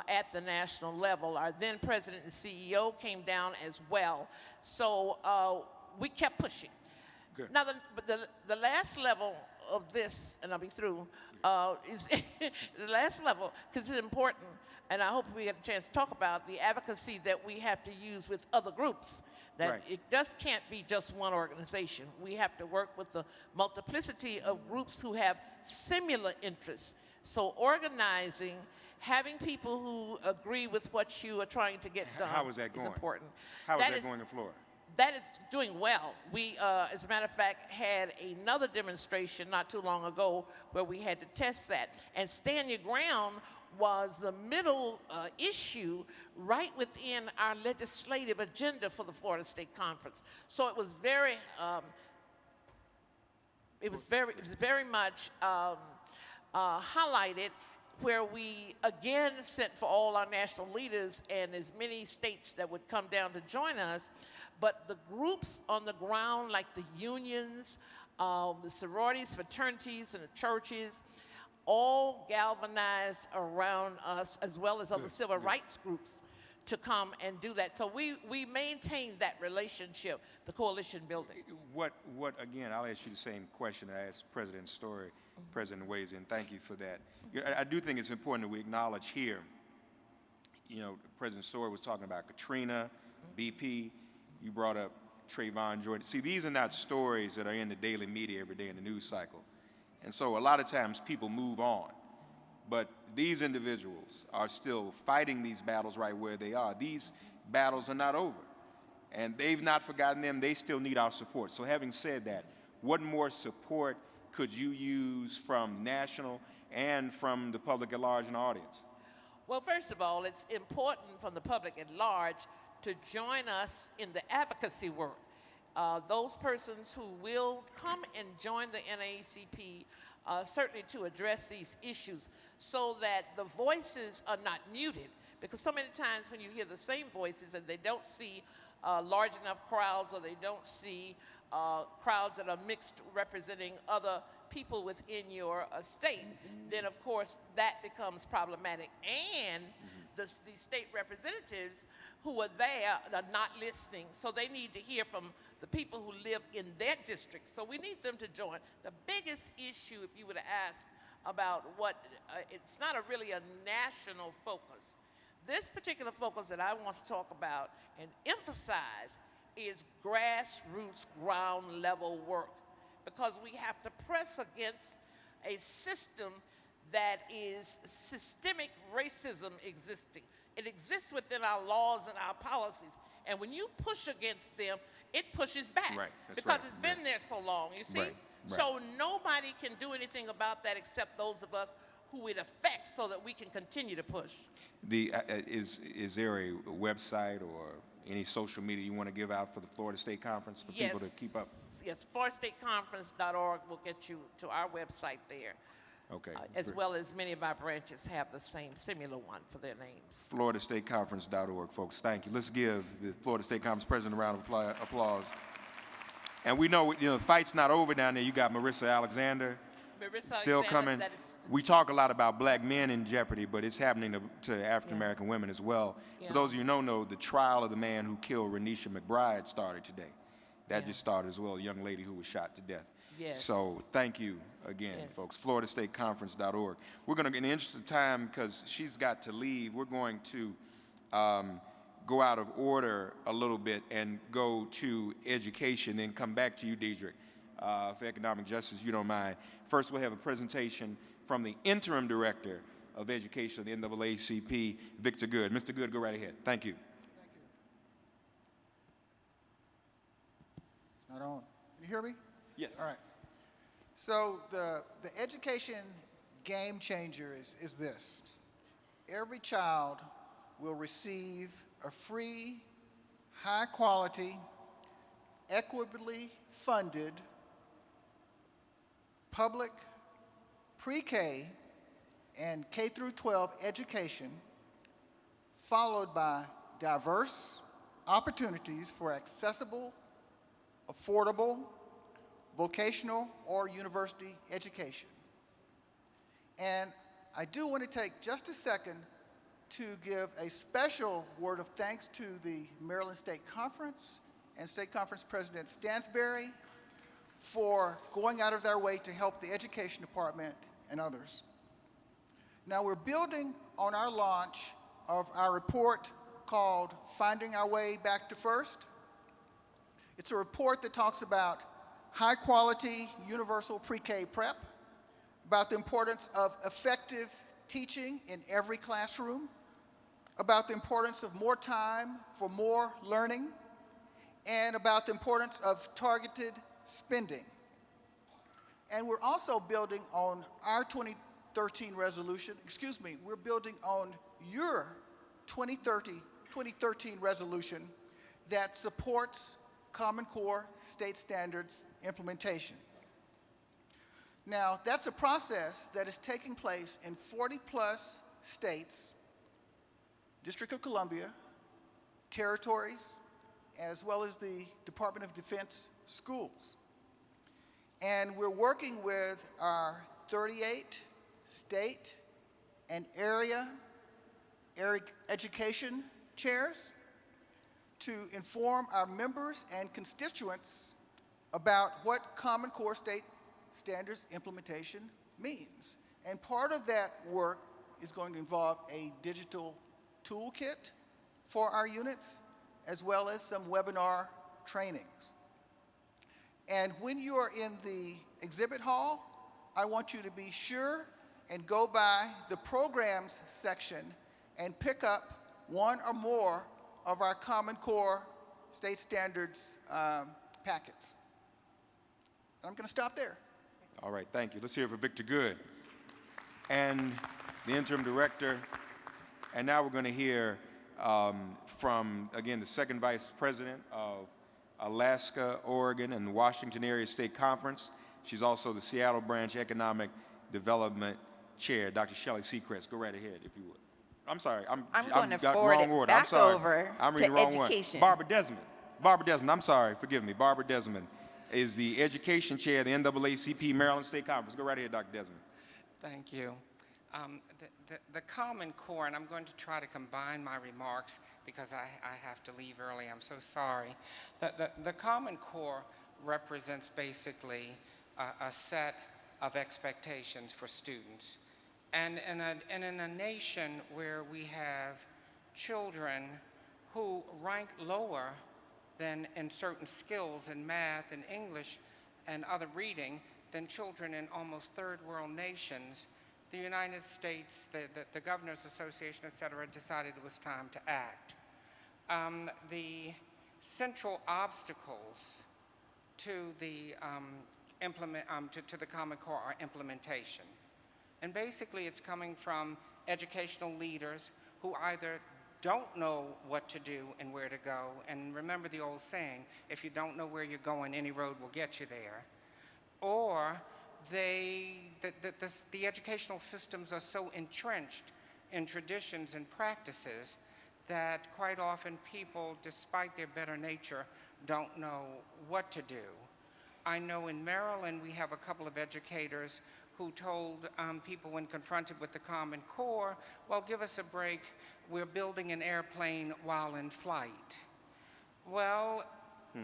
at the national level. Our then president and CEO came down as well. So we kept pushing. Good. Now, the last level of this, and I'll be through, is the last level, because it's important, and I hope we get a chance to talk about the advocacy that we have to use with other groups. That right. It just can't be just one organization. We have to work with the multiplicity of groups who have similar interests. So organizing, having people who agree with what you are trying to get done How is that going? Important. How is that going in Florida? That is doing well. We, as a matter of fact, had another demonstration not too long ago where we had to test that. And Stand Your Ground was the middle issue right within our legislative agenda for the Florida State Conference. So it was very, very much highlighted, where we again sent for all our national leaders and as many states that would come down to join us. But the groups on the ground, like the unions, the sororities, fraternities, and the churches, all galvanized around us, as well as other civil rights groups, to come and do that. So we maintain that relationship, the coalition building. What again, I'll ask you the same question I asked President Story. President weighs in. Thank you for that. I do think it's important that we acknowledge here, President Story was talking about Katrina, BP. You brought up Trayvon Jordan. See, these are not stories that are in the daily media every day in the news cycle. And so a lot of times people move on. But these individuals are still fighting these battles right where they are. These battles are not over. And they've not forgotten them. They still need our support. So having said that, what more support could you use from national and from the public at large and audience? Well, first of all, it's important from the public at large to join us in the advocacy work. Those persons who will come and join the NAACP certainly to address these issues so that the voices are not muted. Because so many times when you hear the same voices and they don't see large enough crowds, or they don't see crowds that are mixed representing other people within your state, then of course that becomes problematic. And the state representatives who are there are not listening, so they need to hear from the people who live in their districts. So we need them to join. The biggest issue, if you were to ask about what, it's not really a national focus. This particular focus that I want to talk about and emphasize is grassroots, ground level work, because we have to press against a system that is systemic racism existing. It exists within our laws and our policies. And when you push against them, it pushes back. Right, that's because right, it's been there so long, you see? Right, right. So nobody can do anything about that except those of us who it affects, so that we can continue to push. Is there a website or any social media you want to give out for the Florida State Conference for people to keep up? Yes, FloridaStateConference.org will get you to our website there. Okay. As well as many of our branches have the same similar one for their names. FloridaStateConference.org, folks. Thank you. Let's give the Florida State Conference president a round of applause. And we know, the fight's not over down there. You got Marissa Alexander still coming. We talk a lot about black men in jeopardy, but it's happening to African-American women as well. For those of you who don't know, the trial of the man who killed Renisha McBride started today. That just started as well, a young lady who was shot to death. Yes. So thank you again, folks. FloridaStateConference.org. We're going to, in the interest of time, because she's got to leave, we're going to go out of order a little bit and go to education, then come back to you, Deidre, for economic justice, if you don't mind. First, we'll have a presentation from the interim director of education of the NAACP, Victor Good. Mr. Good, go right ahead. Thank you. Not on. Can you hear me? Yes. All right. So the education game changer is this. Every child will receive a free, high quality, equitably funded public pre-K and K through 12 education, followed by diverse opportunities for accessible, affordable, vocational, or university education. And I do want to take just a second to give a special word of thanks to the Maryland State Conference and State Conference President Stansberry for going out of their way to help the Education Department and others. Now we're building on our launch of our report called Finding Our Way Back to First. It's a report that talks about high quality universal pre-K prep, about the importance of effective teaching in every classroom, about the importance of more time for more learning, and about the importance of targeted spending. And we're also building on our 2013 resolution, we're building on your 2013 resolution that supports Common Core state standards implementation. Now, that's a process that is taking place in 40+ states, District of Columbia, territories, as well as the Department of Defense schools. And we're working with our 38 state and area education chairs to inform our members and constituents about what Common Core state standards implementation means. And part of that work is going to involve a digital toolkit for our units, as well as some webinar trainings. And when you are in the exhibit hall, I want you to be sure and go by the programs section and pick up one or more of our Common Core state standards packets. I'm going to stop there. All right, thank you. Let's hear it for Victor Good and the interim director. And now we're going to hear from, again, the second vice president of Alaska, Oregon, and the Washington Area State Conference. She's also the Seattle Branch Economic Development Chair, Dr. Shelley Seacrest. Go right ahead, if you would. I'm sorry. I'm going to got forward wrong it order. back I'm sorry. over I'm to reading the wrong education. one. Barbara Desmond. Barbara Desmond. I'm sorry. Forgive me. Barbara Desmond is the Education Chair of the NAACP Maryland State Conference. Go right ahead, Dr. Desmond. Thank you. The Common Core, and I'm going to try to combine my remarks because I have to leave early. I'm so sorry. The Common Core represents basically a set of expectations for students. And in a nation where we have children who rank lower than in certain skills in math and English and other reading than children in almost third world nations, the United States, the Governors Association, et cetera, decided it was time to act. The central obstacles to the to the Common Core are implementation. And basically it's coming from educational leaders who either don't know what to do and where to go, and remember the old saying, if you don't know where you're going, any road will get you there, or the educational systems are so entrenched in traditions and practices that quite often people, despite their better nature, don't know what to do. I know in Maryland we have a couple of educators who told people when confronted with the Common Core, well, give us a break, we're building an airplane while in flight. Well,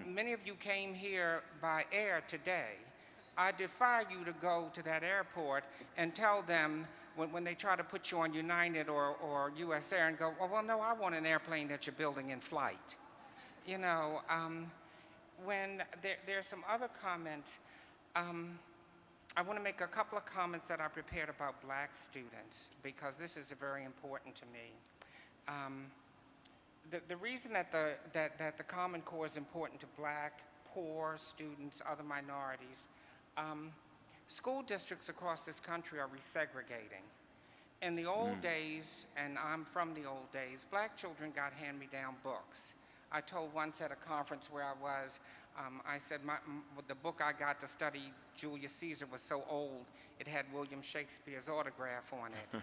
many of you came here by air today. I defy you to go to that airport and tell them when they try to put you on United or US Air and go, well, no, I want an airplane that you're building in flight. You know, when there's some other comments, I want to make a couple of comments that I prepared about black students because this is very important to me. The reason that the Common Core is important to black, poor students, other minorities, school districts across this country are resegregating. In the old days, and I'm from the old days, black children got hand-me-down books. I told once at a conference where I was, I said the book I got to study Julius Caesar was so old, it had William Shakespeare's autograph on it.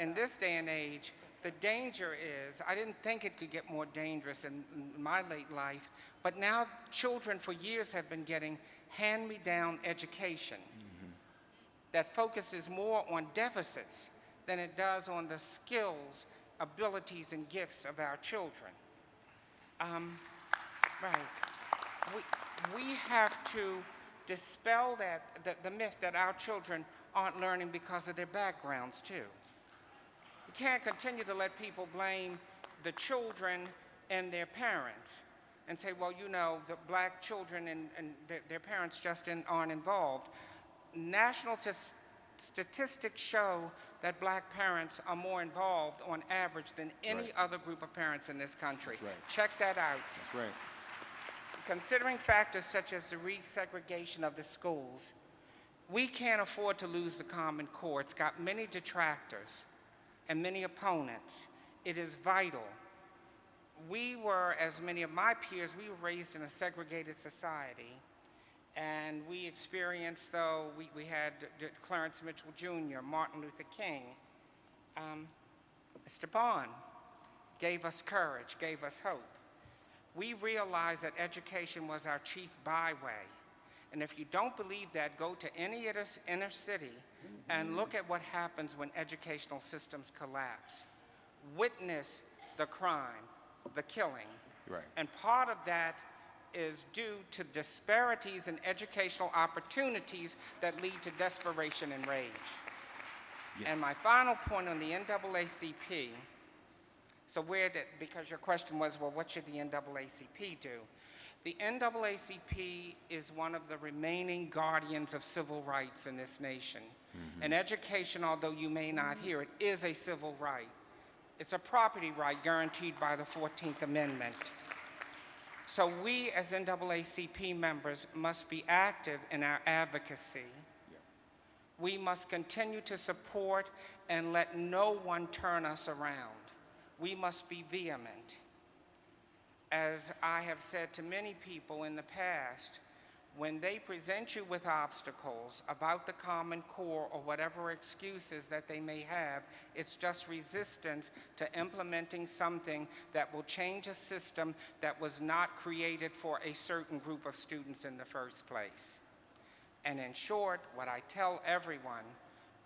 In this day and age, the danger is, I didn't think it could get more dangerous in my late life, but now children for years have been getting hand-me-down education that focuses more on deficits than it does on the skills, abilities, and gifts of our children. We have to dispel the myth that our children aren't learning because of their backgrounds too. We can't continue to let people blame the children and their parents and say, well, you know, the black children and their parents just aren't involved. National statistics show that black parents are more involved on average than any other group of parents in this country. Check that out. That's right. Considering factors such as the resegregation of the schools, we can't afford to lose the Common Core. It's got many detractors and many opponents. It is vital. We were, as many of my peers, we were raised in a segregated society. And we experienced, though, we had Clarence Mitchell Jr., Martin Luther King. Mr. Bond gave us courage, gave us hope. We realized that education was our chief byway. And if you don't believe that, go to any inner city and look at what happens when educational systems collapse. witnessed the crime, the killing. Right. And part of that is due to disparities in educational opportunities that lead to desperation and rage. Yes. And my final point on the NAACP, because your question was, well, what should the NAACP do? The NAACP is one of the remaining guardians of civil rights in this nation. And education, although you may not hear it, is a civil right. It's a property right guaranteed by the 14th Amendment. So we as NAACP members must be active in our advocacy. We must continue to support and let no one turn us around. We must be vehement. As I have said to many people in the past, when they present you with obstacles about the Common Core or whatever excuses that they may have, it's just resistance to implementing something that will change a system that was not created for a certain group of students in the first place. And in short, what I tell everyone,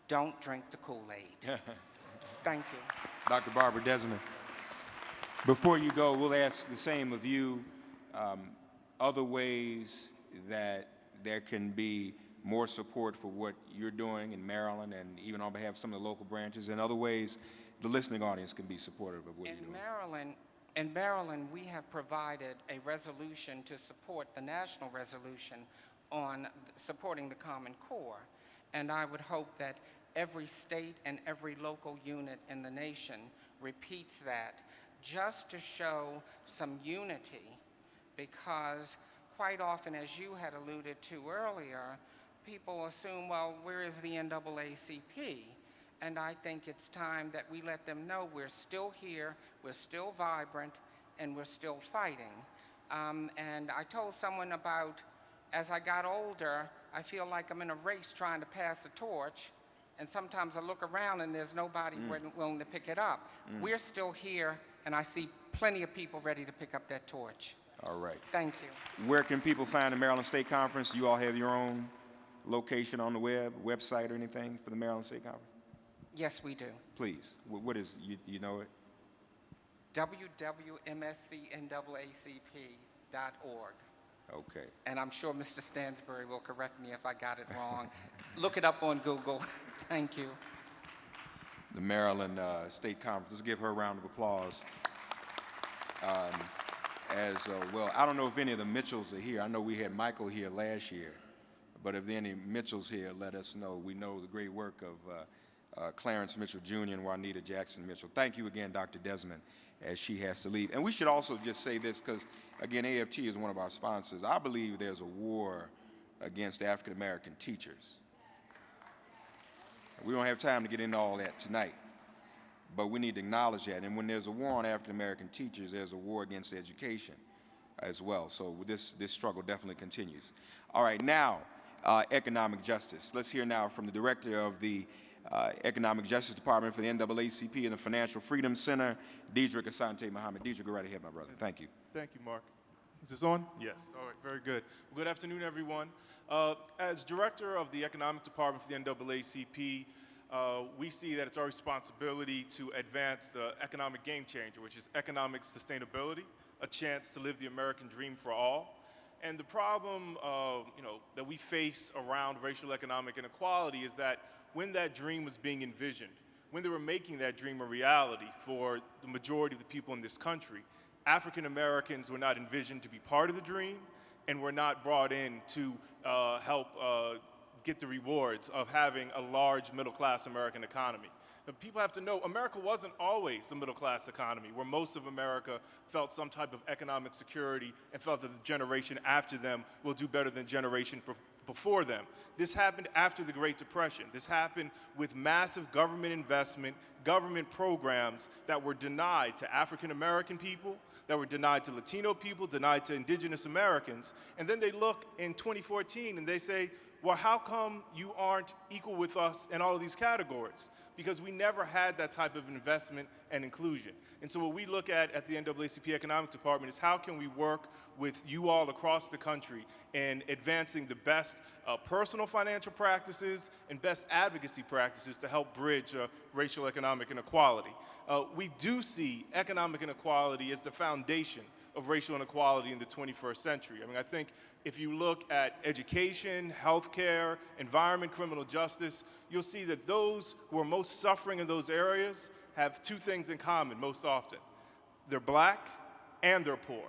don't drink the Kool-Aid. Thank you. Dr. Barbara Desmond. Before you go, we'll ask the same of you, other ways that there can be more support for what you're doing in Maryland and even on behalf of some of the local branches, and other ways the listening audience can be supportive of what you're doing. In Maryland, we have provided a resolution to support the national resolution on supporting the Common Core. And I would hope that every state and every local unit in the nation repeats that, just to show some unity, because quite often, as you had alluded to earlier, people assume, well, where is the NAACP? And I think it's time that we let them know we're still here, we're still vibrant, and we're still fighting. And I told someone about, as I got older, I feel like I'm in a race trying to pass the torch, and sometimes I look around and there's nobody willing to pick it up. We're still here, and I see plenty of people ready to pick up that torch. All right. Thank you. Where can people find the Maryland State Conference? You all have your own location on the website or anything for the Maryland State Conference? Yes, we do. Please. What is, you know it? www.mscnaacp.org. Okay. And I'm sure Mr. Stansbury will correct me if I got it wrong. Look it up on Google. Thank you. The Maryland State Conference. Let's give her a round of applause. Well, I don't know if any of the Mitchells are here. I know we had Michael here last year, but if there are any Mitchells here, let us know. We know the great work of Clarence Mitchell Jr. and Juanita Jackson Mitchell. Thank you again, Dr. Desmond, as she has to leave. And we should also just say this, because, again, AFT is one of our sponsors. I believe there's a war against African-American teachers. We don't have time to get into all that tonight, but we need to acknowledge that. And when there's a war on African-American teachers, there's a war against education as well. So this struggle definitely continues. All right, now, economic justice. Let's hear now from the director of the Economic Justice Department for the NAACP and the Financial Freedom Center, Diedrich Asante Muhammad. Diedrich, go right ahead, my brother. Thank you. Thank you, Mark. Is this on? Yes. All right, very good. Well, good afternoon, everyone. As director of the Economic Department for the NAACP, we see that it's our responsibility to advance the economic game changer, which is economic sustainability, a chance to live the American dream for all. And the problem that we face around racial economic inequality is that when that dream was being envisioned, when they were making that dream a reality for the majority of the people in this country, African Americans were not envisioned to be part of the dream and were not brought in to help get the rewards of having a large middle-class American economy. But people have to know America wasn't always a middle-class economy, where most of America felt some type of economic security and felt that the generation after them will do better than generation before them. This happened after the Great Depression. This happened with massive government investment, government programs that were denied to African American people, that were denied to Latino people, denied to indigenous Americans. And then they look in 2014 and they say, well, how come you aren't equal with us in all of these categories? because we never had that type of investment and inclusion. And so what we look at the NAACP Economic Department is how can we work with you all across the country in advancing the best personal financial practices and best advocacy practices to help bridge racial economic inequality. We do see economic inequality as the foundation of racial inequality in the 21st century. I mean, I think if you look at education, healthcare, environment, criminal justice, you'll see that those who are most suffering in those areas have two things in common most often. They're black and they're poor,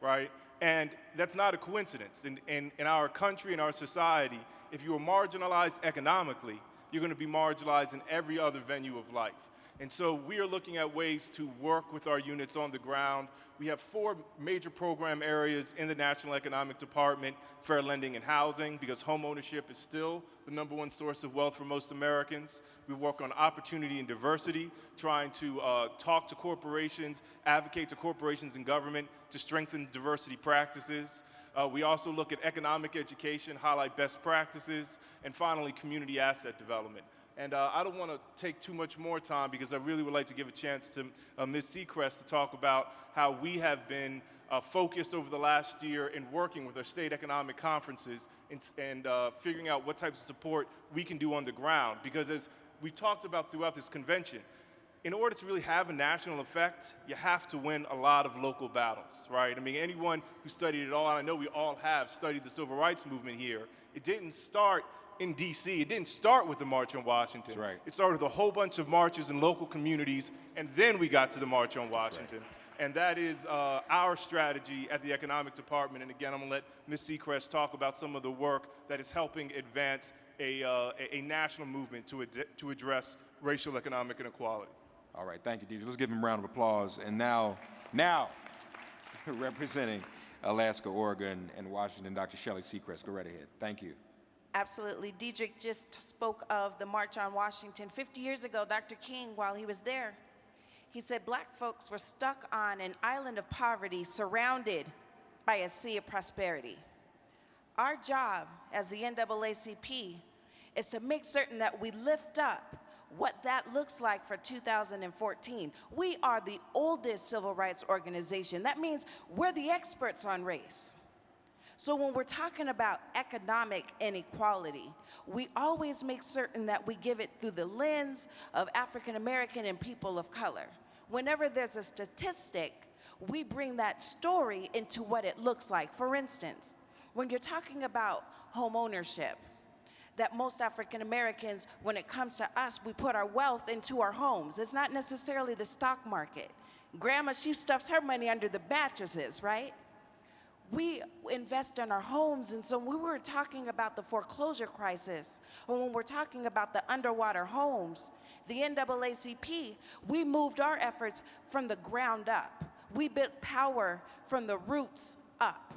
right? And that's not a coincidence. In our country, in our society, if you are marginalized economically, you're going to be marginalized in every other venue of life. And so we are looking at ways to work with our units on the ground. We have 4 major program areas in the National Economic Department: fair lending and housing, because home ownership is still the #1 source of wealth for most Americans. We work on opportunity and diversity, trying to talk to corporations, advocate to corporations and government to strengthen diversity practices. We also look at economic education, highlight best practices, and finally, community asset development. And I don't want to take too much more time because I really would like to give a chance to Ms. Seacrest to talk about how we have been focused over the last year in working with our state economic conferences and figuring out what types of support we can do on the ground. Because as we talked about throughout this convention, in order to really have a national effect, you have to win a lot of local battles, right? I mean, anyone who studied it all, and I know we all have studied the civil rights movement here, it didn't start in D.C. It didn't start with the March on Washington. That's right. It started with a whole bunch of marches in local communities, and then we got to the March on Washington. Right. And that is our strategy at the Economic Department. And again, I'm going to let Ms. Seacrest talk about some of the work that is helping advance a national movement to address racial economic inequality. All right, thank you, Deidre. Let's give him a round of applause. And now, representing Alaska, Oregon, and Washington, Dr. Shelley Seacrest. Go right ahead. Thank you. Absolutely. Diedrich just spoke of the March on Washington. 50 years ago, Dr. King, while he was there, he said black folks were stuck on an island of poverty surrounded by a sea of prosperity. Our job as the NAACP is to make certain that we lift up what that looks like for 2014. We are the oldest civil rights organization. That means we're the experts on race. So when we're talking about economic inequality, we always make certain that we give it through the lens of African American and people of color. Whenever there's a statistic, we bring that story into what it looks like. For instance, when you're talking about home ownership, that most African Americans, when it comes to us, we put our wealth into our homes. It's not necessarily the stock market. Grandma, she stuffs her money under the mattresses, right? We invest in our homes, and so when we were talking about the foreclosure crisis, or when we're talking about the underwater homes, the NAACP, we moved our efforts from the ground up. We built power from the roots up.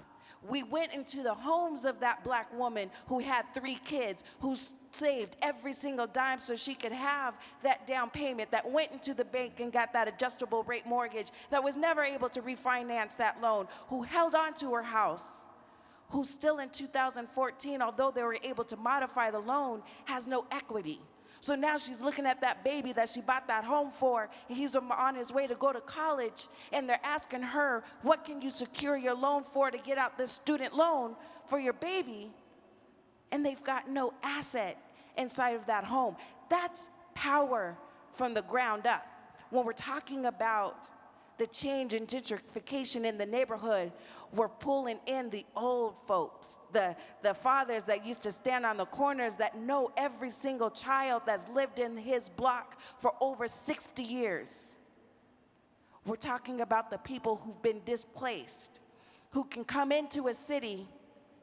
We went into the homes of that black woman who had 3 kids, who saved every single dime so she could have that down payment, that went into the bank and got that adjustable rate mortgage, that was never able to refinance that loan, who held on to her house, who still in 2014, although they were able to modify the loan, has no equity. So now she's looking at that baby that she bought that home for, and he's on his way to go to college, and they're asking her, what can you secure your loan for to get out this student loan for your baby? And they've got no asset inside of that home. That's power from the ground up. When we're talking about the change in gentrification in the neighborhood, we're pulling in the old folks, the fathers that used to stand on the corners that know every single child that's lived in his block for over 60 years. We're talking about the people who've been displaced, who can come into a city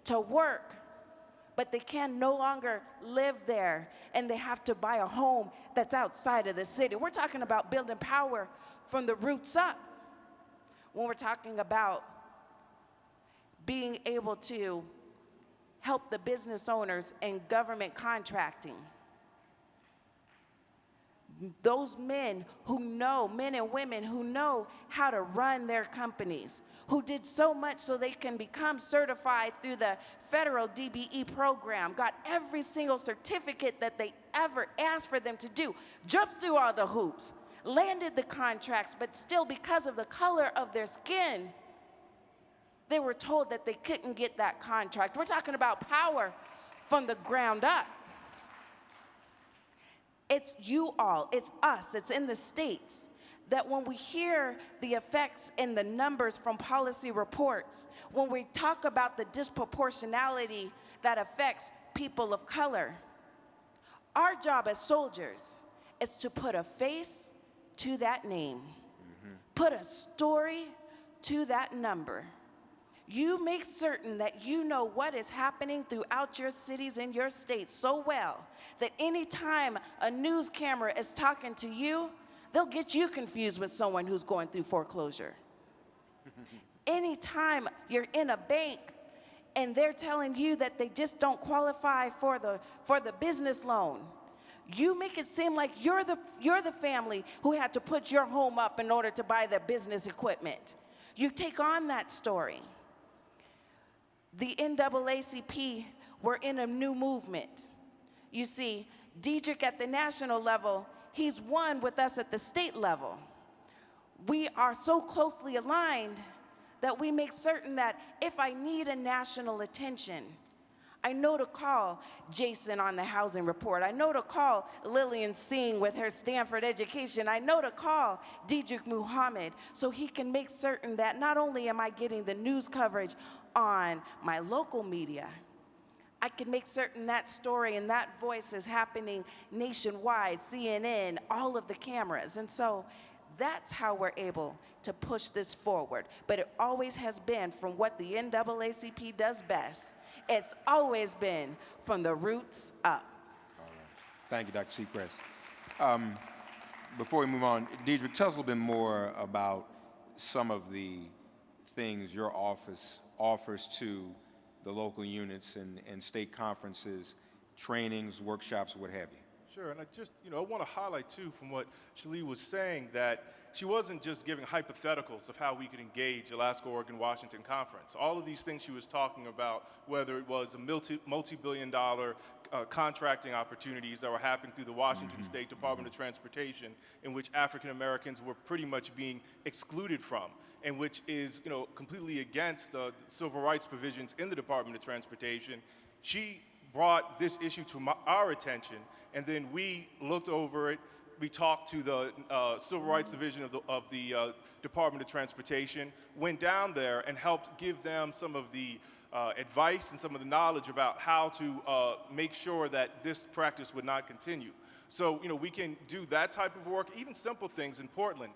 to work, but they can no longer live there, and they have to buy a home that's outside of the city. We're talking about building power from the roots up. When we're talking about being able to help the business owners and government contracting, those men who know, men and women who know how to run their companies, who did so much so they can become certified through the federal DBE program, got every single certificate that they ever asked for them to do, jumped through all the hoops, landed the contracts, but still because of the color of their skin, they were told that they couldn't get that contract. We're talking about power from the ground up. It's you all, it's us, it's in the states, that when we hear the effects and the numbers from policy reports, when we talk about the disproportionality that affects people of color, our job as soldiers is to put a face to that name, put a story to that number. You make certain that you know what is happening throughout your cities and your states so well that anytime a news camera is talking to you, they'll get you confused with someone who's going through foreclosure. Anytime you're in a bank and they're telling you that they just don't qualify for the business loan, you make it seem like you're the family who had to put your home up in order to buy the business equipment. You take on that story. The NAACP, we're in a new movement. You see, Diedrich at the national level, he's one with us at the state level. We are so closely aligned that we make certain that if I need a national attention, I know to call Jason on the housing report. I know to call Lillian Singh with her Stanford education. I know to call Diedrich Muhammad so he can make certain that not only am I getting the news coverage on my local media, I can make certain that story and that voice is happening nationwide, CNN, all of the cameras. And so that's how we're able to push this forward. But it always has been from what the NAACP does best. It's always been from the roots up. All right. Thank you, Dr. Seacrest. Before we move on, Diedrich, tell us a little bit more about some of the things your office offers to the local units and state conferences, trainings, workshops, what have you. Sure, and I want to highlight too from what Shalee was saying that she wasn't just giving hypotheticals of how we could engage Alaska, Oregon, Washington Conference. All of these things she was talking about, whether it was a multi-billion-dollar contracting opportunities that were happening through the Washington State Department of Transportation, in which African Americans were pretty much being excluded from, and which is completely against the civil rights provisions in the Department of Transportation. She brought this issue to our attention, and then we looked over it. We talked to the Civil Rights Division of the Department of Transportation, went down there and helped give them some of the advice and some of the knowledge about how to make sure that this practice would not continue. So, we can do that type of work, even simple things in Portland.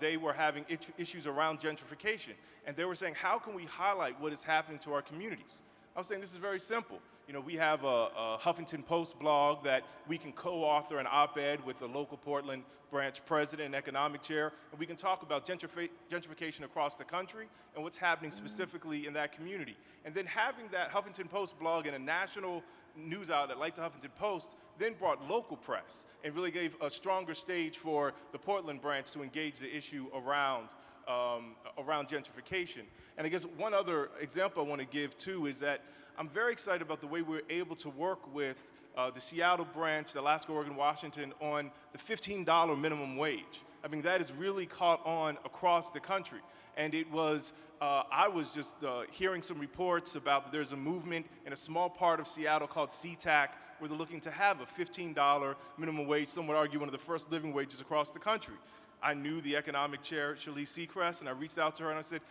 They were having issues around gentrification, and they were saying, how can we highlight what is happening to our communities? I was saying this is very simple. We have a Huffington Post blog that we can co-author an op-ed with the local Portland branch president and economic chair, and we can talk about gentrification across the country and what's happening specifically in that community. And then having that Huffington Post blog in a national news outlet like the Huffington Post then brought local press and really gave a stronger stage for the Portland branch to engage the issue around gentrification. And I guess one other example I want to give too is that I'm very excited about the way we're able to work with the Seattle branch, the Alaska, Oregon, Washington on the $15 minimum wage. I mean, that has really caught on across the country. And it was, I was just hearing some reports about that there's a movement in a small part of Seattle called SeaTac where they're looking to have a $15 minimum wage, some would argue one of the first living wages across the country. I knew the economic chair, Shalee Seacrest, and I reached out to her and I said,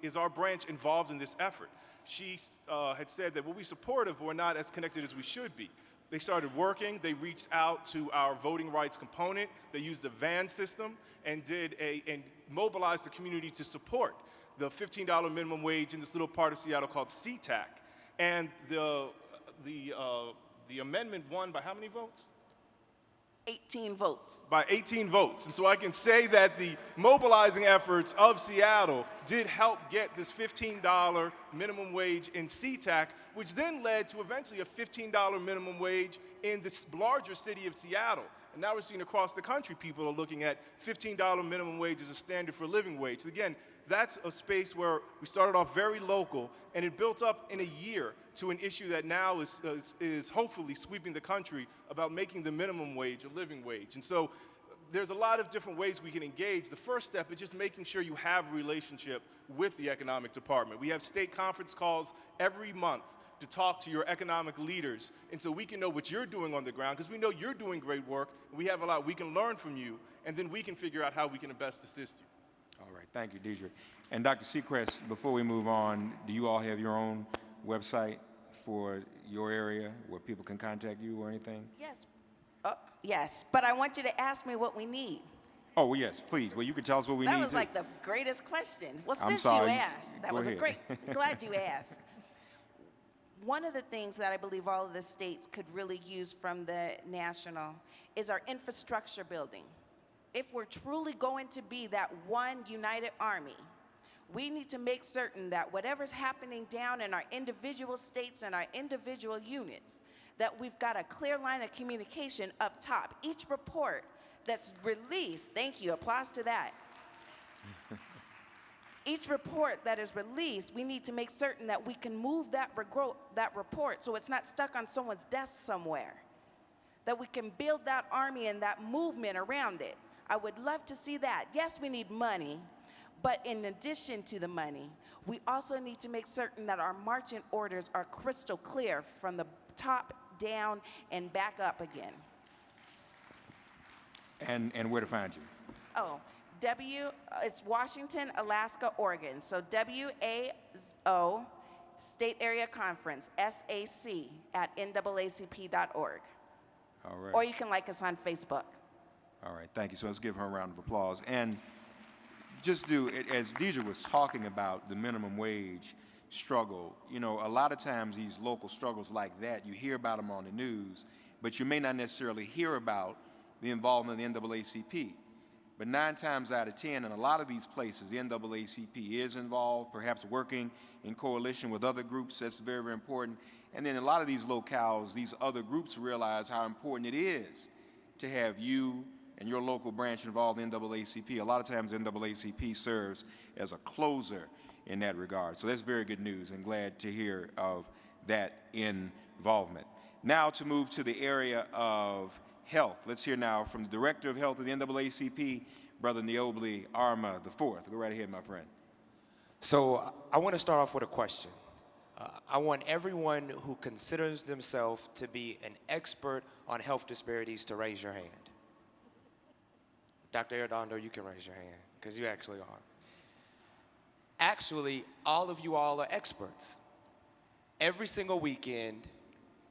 is our branch involved in this effort? She had said that we'll be supportive, but we're not as connected as we should be. They started working. They reached out to our voting rights component. They used the VAN system and mobilized the community to support the $15 minimum wage in this little part of Seattle called SeaTac. And the amendment won by how many votes? 18 votes. By 18 votes. And so I can say that the mobilizing efforts of Seattle did help get this $15 minimum wage in SeaTac, which then led to eventually a $15 minimum wage in this larger city of Seattle. And now we're seeing across the country, people are looking at $15 minimum wage as a standard for living wage. Again, that's a space where we started off very local, and it built up in a year to an issue that now is hopefully sweeping the country about making the minimum wage a living wage. And so there's a lot of different ways we can engage. The first step is just making sure you have a relationship with the economic department. We have state conference calls every month to talk to your economic leaders, and so we can know what you're doing on the ground, because we know you're doing great work, and we have a lot we can learn from you, and then we can figure out how we can best assist you. All right, thank you, Deidre. And Dr. Seacrest, before we move on, do you all have your own website for your area where people can contact you or anything? Yes. Yes, but I want you to ask me what we need. Oh, well, yes, please. Well, you can tell us what we need. That was too. like the greatest question. Well, I'm since sorry. you asked, that Go was ahead. a great, glad you asked. One of the things that I believe all of the states could really use from the national is our infrastructure building. If we're truly going to be that one united army, we need to make certain that whatever's happening down in our individual states and our individual units, that we've got a clear line of communication up top. Each report that's released, thank you, applause to that. Each report that is released, we need to make certain that we can move that report so it's not stuck on someone's desk somewhere, that we can build that army and that movement around it. I would love to see that. Yes, we need money, but in addition to the money, we also need to make certain that our marching orders are crystal clear from the top down and back up again. And where to find you? Oh, it's Washington, Alaska, Oregon. So WAO, State Area Conference, SAC, at NAACP.org. All right. Or you can like us on Facebook. All right, thank you. So let's give her a round of applause. And just do, as Deidre was talking about the minimum wage struggle, you know, a lot of times these local struggles like that, you hear about them on the news, but you may not necessarily hear about the involvement of the NAACP. But 9 times out of 10, in a lot of these places, the NAACP is involved, perhaps working in coalition with other groups. That's very, very important. And then a lot of these locales, these other groups realize how important it is to have you and your local branch involved in NAACP. A lot of times NAACP serves as a closer in that regard. So that's very good news, and glad to hear of that involvement. Now to move to the area of health. Let's hear now from the Director of Health of the NAACP, Brother Neobli Arma IV. Go right ahead, my friend. So I want to start off with a question. I want everyone who considers themselves to be an expert on health disparities to raise your hand. Dr. Arredondo, you can raise your hand, because you actually are. Actually, all of you all are experts. Every single weekend,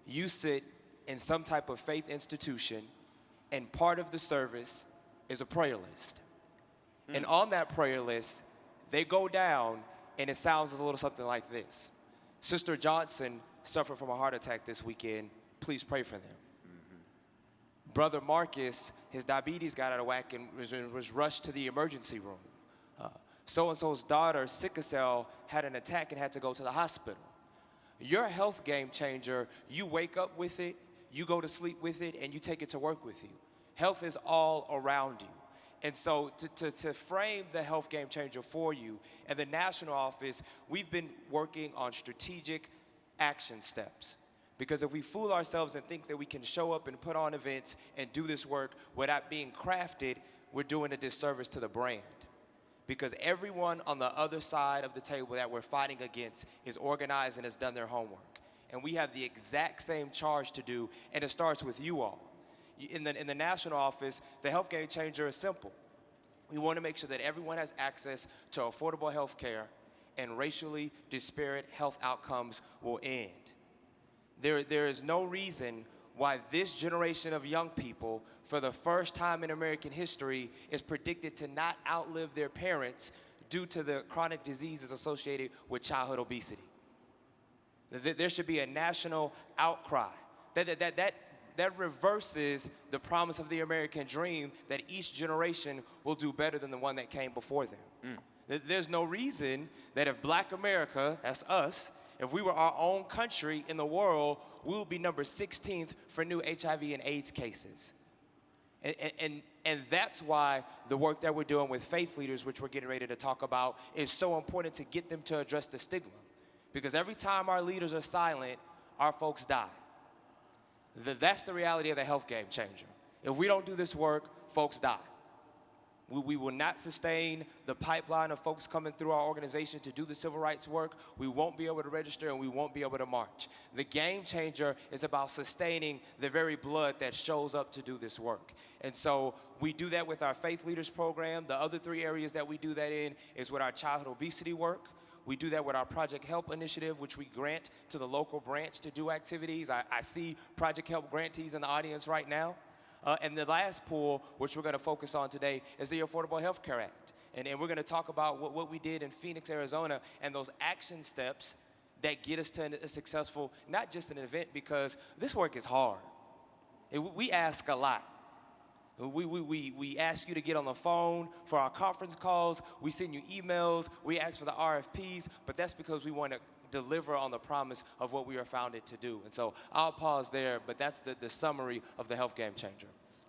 you sit in some type of faith institution, and part of the service is a prayer list. And on that prayer list, they go down, and it sounds a little something like this. Sister Johnson suffered from a heart attack this weekend. Please pray for them. Brother Marcus, his diabetes got out of whack and was rushed to the emergency room. So-and-so's daughter, sickle cell, had an attack and had to go to the hospital. Your health game changer, you wake up with it, you go to sleep with it, and you take it to work with you. Health is all around you. And so to frame the health game changer for you, at the national office, we've been working on strategic action steps. Because if we fool ourselves and think that we can show up and put on events and do this work without being crafted, we're doing a disservice to the brand. Because everyone on the other side of the table that we're fighting against is organized and has done their homework. And we have the exact same charge to do, and it starts with you all. In the national office, the health game changer is simple. We want to make sure that everyone has access to affordable health care, and racially disparate health outcomes will end. There is no reason why this generation of young people, for the first time in American history, is predicted to not outlive their parents due to the chronic diseases associated with childhood obesity. There should be a national outcry that reverses the promise of the American dream that each generation will do better than the one that came before them. There's no reason that if Black America, that's us, if we were our own country in the world, we would be number 16th for new HIV and AIDS cases. And that's why the work that we're doing with faith leaders, which we're getting ready to talk about, is so important to get them to address the stigma. Because every time our leaders are silent, our folks die. That's the reality of the health game changer. If we don't do this work, folks die. We will not sustain the pipeline of folks coming through our organization to do the civil rights work. We won't be able to register, and we won't be able to march. The game changer is about sustaining the very blood that shows up to do this work. And so we do that with our Faith Leaders program. The other 3 areas that we do that in is with our childhood obesity work. We do that with our Project Help initiative, which we grant to the local branch to do activities. I see Project Help grantees in the audience right now. And the last pool, which we're going to focus on today, is the Affordable Health Care Act. And we're going to talk about what we did in Phoenix, Arizona, and those action steps that get us to a successful, not just an event, because this work is hard. We ask a lot. We ask you to get on the phone for our conference calls. We send you emails. We ask for the RFPs, but that's because we want to deliver on the promise of what we are founded to do. And so I'll pause there, but that's the summary of the Health Game Changer.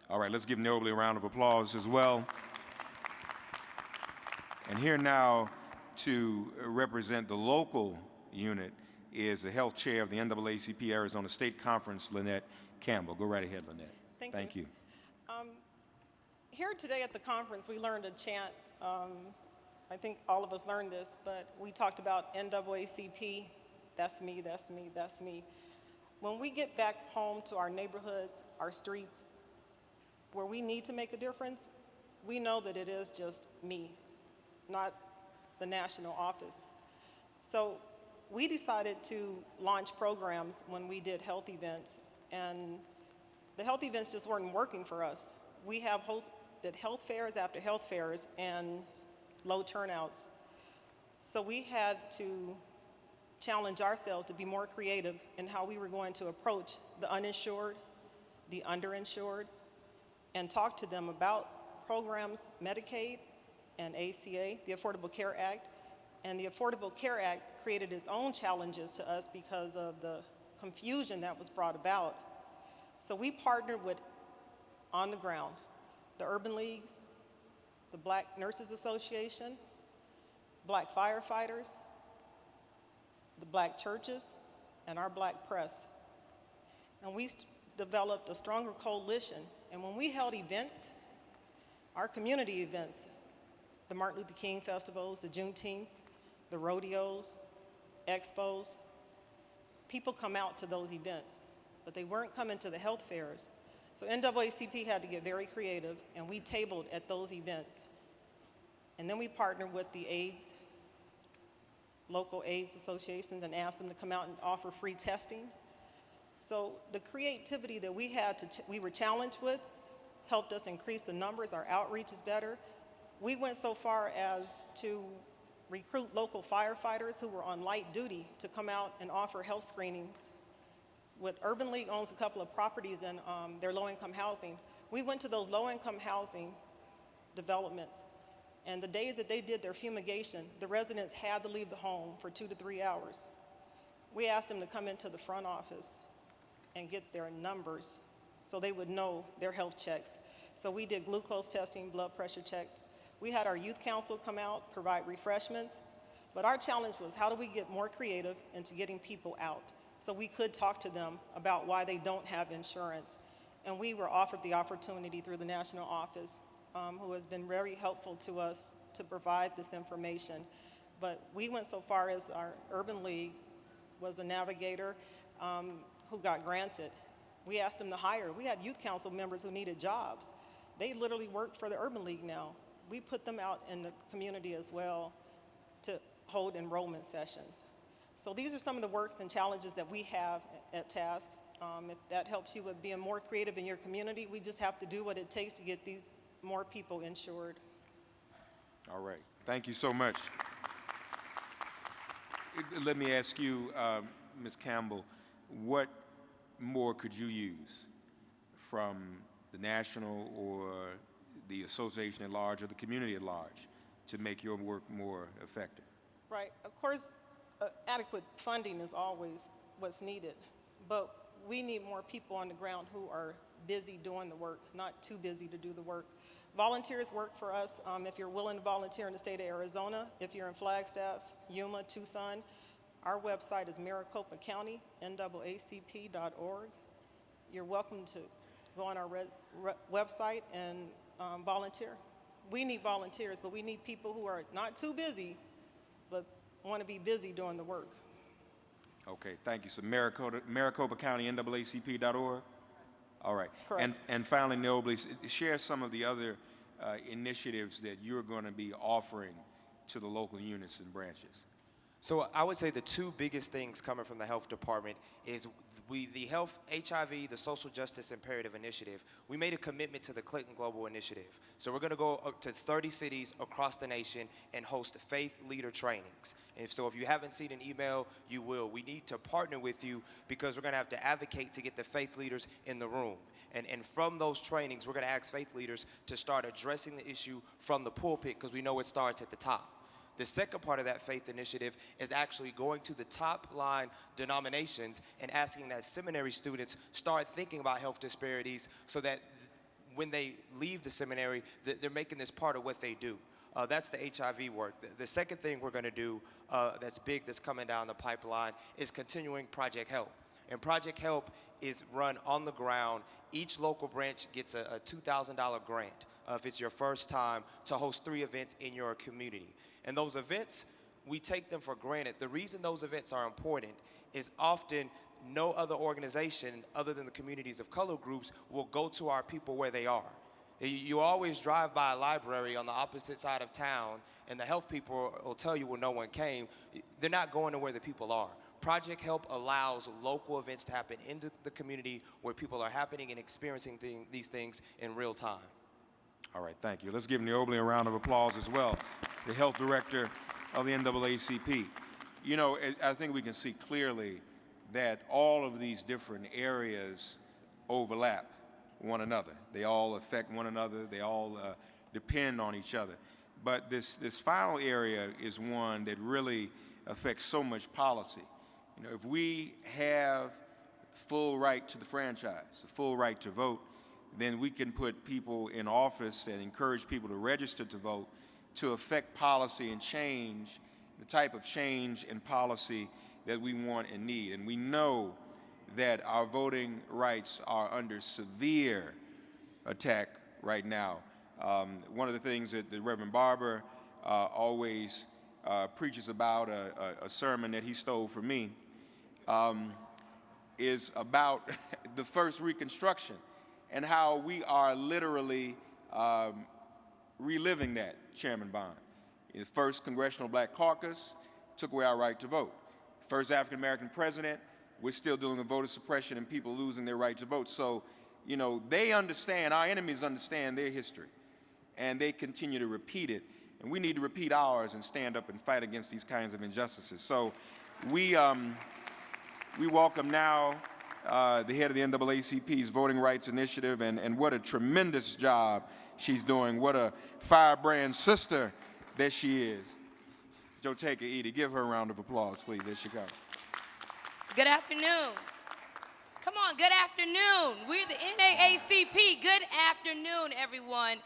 All right, let's give Nobley a round of applause as well. And here now to represent the local unit is the health chair of the NAACP Arizona State Conference, Lynette Campbell. Go right ahead, Lynette. Thank you. Here today at the conference, we learned a chant. I think all of us learned this, but we talked about NAACP, that's me, that's me, that's me. When we get back home to our neighborhoods, our streets, where we need to make a difference, we know that it is just me, not the national office. So we decided to launch programs when we did health events, and the health events just weren't working for us. We have hosted health fairs after health fairs and low turnouts. So we had to challenge ourselves to be more creative in how we were going to approach the uninsured, the underinsured, and talk to them about programs, Medicaid and ACA, the Affordable Care Act. And the Affordable Care Act created its own challenges to us because of the confusion that was brought about. So we partnered with, on the ground, the urban leagues, the Black Nurses Association, Black firefighters, the Black churches, and our Black press. And we developed a stronger coalition. And when we held events, our community events, the Martin Luther King festivals, the Juneteenth, the rodeos, expos, people come out to those events, but they weren't coming to the health fairs. So NAACP had to get very creative, and we tabled at those events. And then we partnered with the AIDS, local AIDS associations, and asked them to come out and offer free testing. So the creativity that we had we were challenged with helped us increase the numbers. Our outreach is better. We went so far as to recruit local firefighters who were on light duty to come out and offer health screenings. With Urban League owns a couple of properties in their low-income housing. We went to those low-income housing developments, and the days that they did their fumigation, the residents had to leave the home for 2 to 3 hours. We asked them to come into the front office and get their numbers so they would know their health checks. So we did glucose testing, blood pressure checks. We had our youth council come out, provide refreshments, but our challenge was how do we get more creative into getting people out so we could talk to them about why they don't have insurance. And we were offered the opportunity through the national office, who has been very helpful to us to provide this information. But we went so far as our Urban League was a navigator who got granted. We asked them to hire. We had youth council members who needed jobs. They literally worked for the Urban League now. We put them out in the community as well to hold enrollment sessions. So these are some of the works and challenges that we have at TASC. If that helps you with being more creative in your community, we just have to do what it takes to get these more people insured. All right. Thank you so much. Let me ask you, Ms. Campbell, what more could you use from the national or the association at large or the community at large to make your work more effective? Right. Of course, adequate funding is always what's needed, but we need more people on the ground who are busy doing the work, not too busy to do the work. Volunteers work for us. If you're willing to volunteer in the state of Arizona, if you're in Flagstaff, Yuma, Tucson, our website is Maricopa County, NAACP.org. You're welcome to go on our website and volunteer. We need volunteers, but we need people who are not too busy, but want to be busy doing the work. Okay, thank you. So Maricopa County, NAACP.org? All right. Correct. And finally, Nobly, share some of the other initiatives that you're going to be offering to the local units and branches. So I would say the two biggest things coming from the health department is the health, HIV, the social justice imperative initiative. We made a commitment to the Clinton Global Initiative. So we're going to go up to 30 cities across the nation and host faith leader trainings. And so if you haven't seen an email, you will. We need to partner with you because we're going to have to advocate to get the faith leaders in the room. And from those trainings, we're going to ask faith leaders to start addressing the issue from the pulpit because we know it starts at the top. The second part of that faith initiative is actually going to the top line denominations and asking that seminary students start thinking about health disparities so that when they leave the seminary, they're making this part of what they do. That's the HIV work. The second thing we're going to do that's big, that's coming down the pipeline, is continuing Project Help. And Project Help is run on the ground. Each local branch gets a $2,000 grant if it's your first time to host 3 events in your community. And those events, we take them for granted. The reason those events are important is often no other organization other than the communities of color groups will go to our people where they are. You always drive by a library on the opposite side of town and the health people will tell you when no one came. They're not going to where the people are. Project Help allows local events to happen in the community where people are happening and experiencing these things in real time. All right, thank you. Let's give Nobly a round of applause as well, the health director of the NAACP. You know, I think we can see clearly that all of these different areas overlap one another. They all affect one another. They all depend on each other. But this final area is one that really affects so much policy. You know, if we have full right to the franchise, a full right to vote, then we can put people in office and encourage people to register to vote to affect policy and change, the type of change and policy that we want and need. And we know that our voting rights are under severe attack right now. One of the things that the Reverend Barber always preaches about, a sermon that he stole from me, is about the first Reconstruction and how we are literally reliving that, Chairman Bond. The first Congressional Black Caucus took away our right to vote. First African-American president, we're still dealing with voter suppression and people losing their right to vote. So, you know, they understand, our enemies understand their history, and they continue to repeat it. And we need to repeat ours and stand up and fight against these kinds of injustices. So we welcome now the head of the NAACP's Voting Rights Initiative, and what a tremendous job she's doing. What a firebrand sister that she is. Joteka Edie, give her a round of applause, please, as she comes. Good afternoon. Come on, good afternoon. We're the NAACP. Good afternoon, everyone.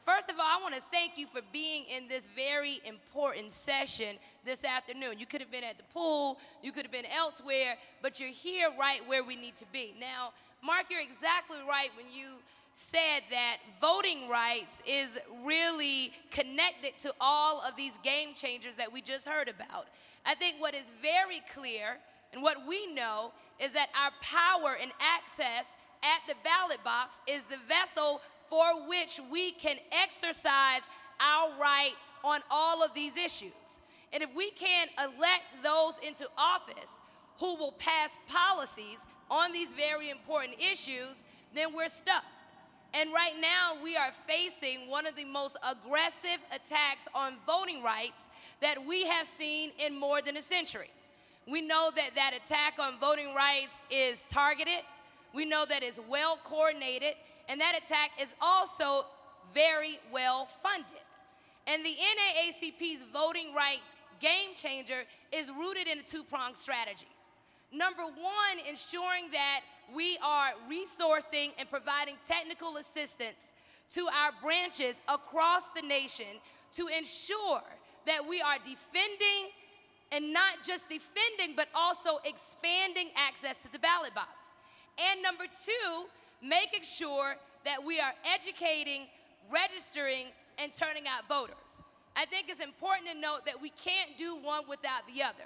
First of all, I want to thank you for being in this very important session this afternoon. You could have been at the pool, you could have been elsewhere, but you're here right where we need to be. Now, Mark, you're exactly right when you said that voting rights is really connected to all of these game changers that we just heard about. I think what is very clear and what we know is that our power and access at the ballot box is the vessel for which we can exercise our right on all of these issues. And if we can't elect those into office who will pass policies on these very important issues, then we're stuck. And right now, we are facing one of the most aggressive attacks on voting rights that we have seen in more than a century. We know that that attack on voting rights is targeted. We know that it's well coordinated, and that attack is also very well funded. And the NAACP's voting rights game changer is rooted in a two-pronged strategy. Number one, ensuring that we are resourcing and providing technical assistance to our branches across the nation to ensure that we are defending, and not just defending, but also expanding access to the ballot box. And number two, making sure that we are educating, registering, and turning out voters. I think it's important to note that we can't do one without the other.